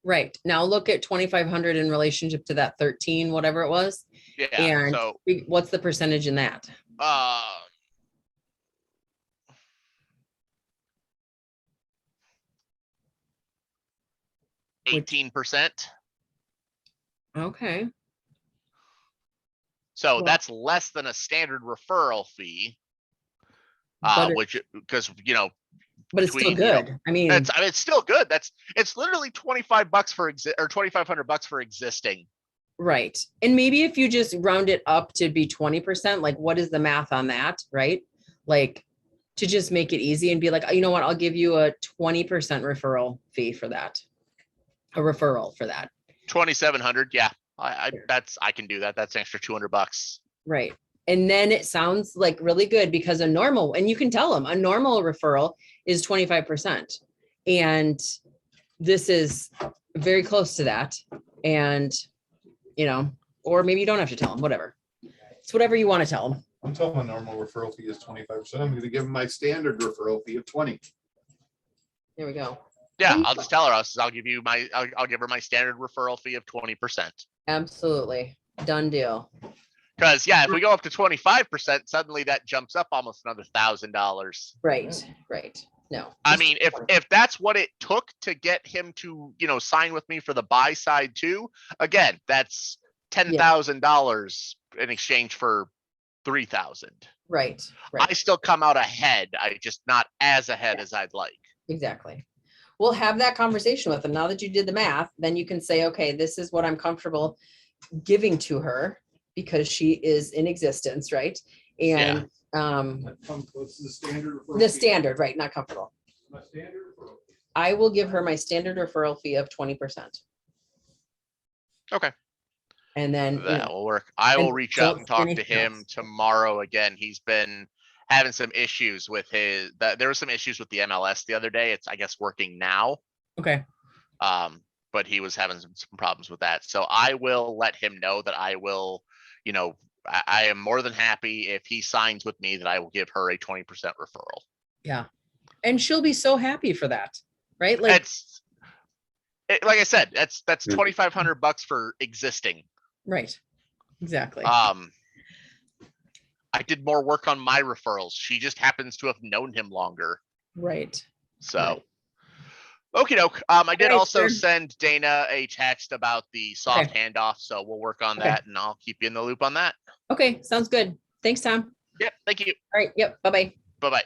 [SPEAKER 1] right. Now look at 2,500 in relationship to that 13, whatever it was.
[SPEAKER 3] Yeah.
[SPEAKER 1] And
[SPEAKER 3] So
[SPEAKER 1] what's the percentage in that?
[SPEAKER 3] 18%.
[SPEAKER 1] Okay,
[SPEAKER 3] So
[SPEAKER 1] Well-
[SPEAKER 3] that's less than a standard referral fee.
[SPEAKER 1] But it-
[SPEAKER 3] Which, because
[SPEAKER 1] but it's still
[SPEAKER 3] between, you know,
[SPEAKER 1] good. I mean,
[SPEAKER 3] it's still good. It's literally $25 for or $2,500 for existing.
[SPEAKER 1] right. And maybe if you just round it up to be 20%, like what is the math on that, right? Like to just make it easy and be like, you know what, I'll give you a 20% referral fee for that. A referral for that.
[SPEAKER 3] 2,700. Yeah. I can do that. That's an extra $200.
[SPEAKER 1] Right. And then it sounds like really good because a normal, and you can tell them a normal referral is 25%. And this is very close to that. And, or maybe you don't have to tell them, whatever. It's whatever you want to tell them.
[SPEAKER 5] I'm telling my normal referral fee is 25%. I'm gonna give them my standard referral fee of 20.
[SPEAKER 1] There we go.
[SPEAKER 3] Yeah. I'll just tell her, I'll give her my standard referral fee of 20%.
[SPEAKER 1] Absolutely. Done deal.
[SPEAKER 3] Because if we go up to 25%, suddenly that jumps up almost another $1,000.
[SPEAKER 1] Right. Right. No.
[SPEAKER 3] I mean, if that's what it took to get him to, sign with me for the buy side too, again, that's $10,000 in exchange for 3,000.
[SPEAKER 1] Right.
[SPEAKER 3] I
[SPEAKER 1] Right.
[SPEAKER 3] still come out ahead. I just not as ahead as I'd like.
[SPEAKER 1] Exactly. We'll have that conversation with them. Now that you did the math, then you can say, okay, this is what I'm comfortable giving to her because she is in existence, right? And
[SPEAKER 5] What's the standard?
[SPEAKER 1] the standard, right? Not comfortable.
[SPEAKER 5] My standard referral fee.
[SPEAKER 1] I will give her my standard referral fee of 20%.
[SPEAKER 3] Okay.
[SPEAKER 1] And then,
[SPEAKER 3] That will work. I will
[SPEAKER 1] and
[SPEAKER 3] reach out and talk to
[SPEAKER 1] anything
[SPEAKER 3] him
[SPEAKER 1] else.
[SPEAKER 3] tomorrow again. He's been having some issues with there were some issues with the MLS the other day. It's, I guess, working now.
[SPEAKER 1] okay.
[SPEAKER 3] But he was having some problems with that. So I will let him know that I will, I am more than happy if he signs with me that I will give her a 20% referral.
[SPEAKER 1] Yeah. And she'll be so happy for that, right? Like,
[SPEAKER 3] Like I said, that's $2,500 for existing.
[SPEAKER 1] right. Exactly.
[SPEAKER 3] I did more work on my referrals. She just happens to have known him longer.
[SPEAKER 1] Right.
[SPEAKER 3] So,
[SPEAKER 1] Right.
[SPEAKER 3] okie doke. I did
[SPEAKER 1] Right,
[SPEAKER 3] also
[SPEAKER 1] sure.
[SPEAKER 3] send Dana a text about the soft handoff, so we'll work on
[SPEAKER 1] Okay.
[SPEAKER 3] that and I'll keep you in the loop on that.
[SPEAKER 1] Okay. Sounds good. Thanks, Tom.
[SPEAKER 3] Yep. Thank you.
[SPEAKER 1] All right. Yep. Bye-bye.
[SPEAKER 3] Bye-bye.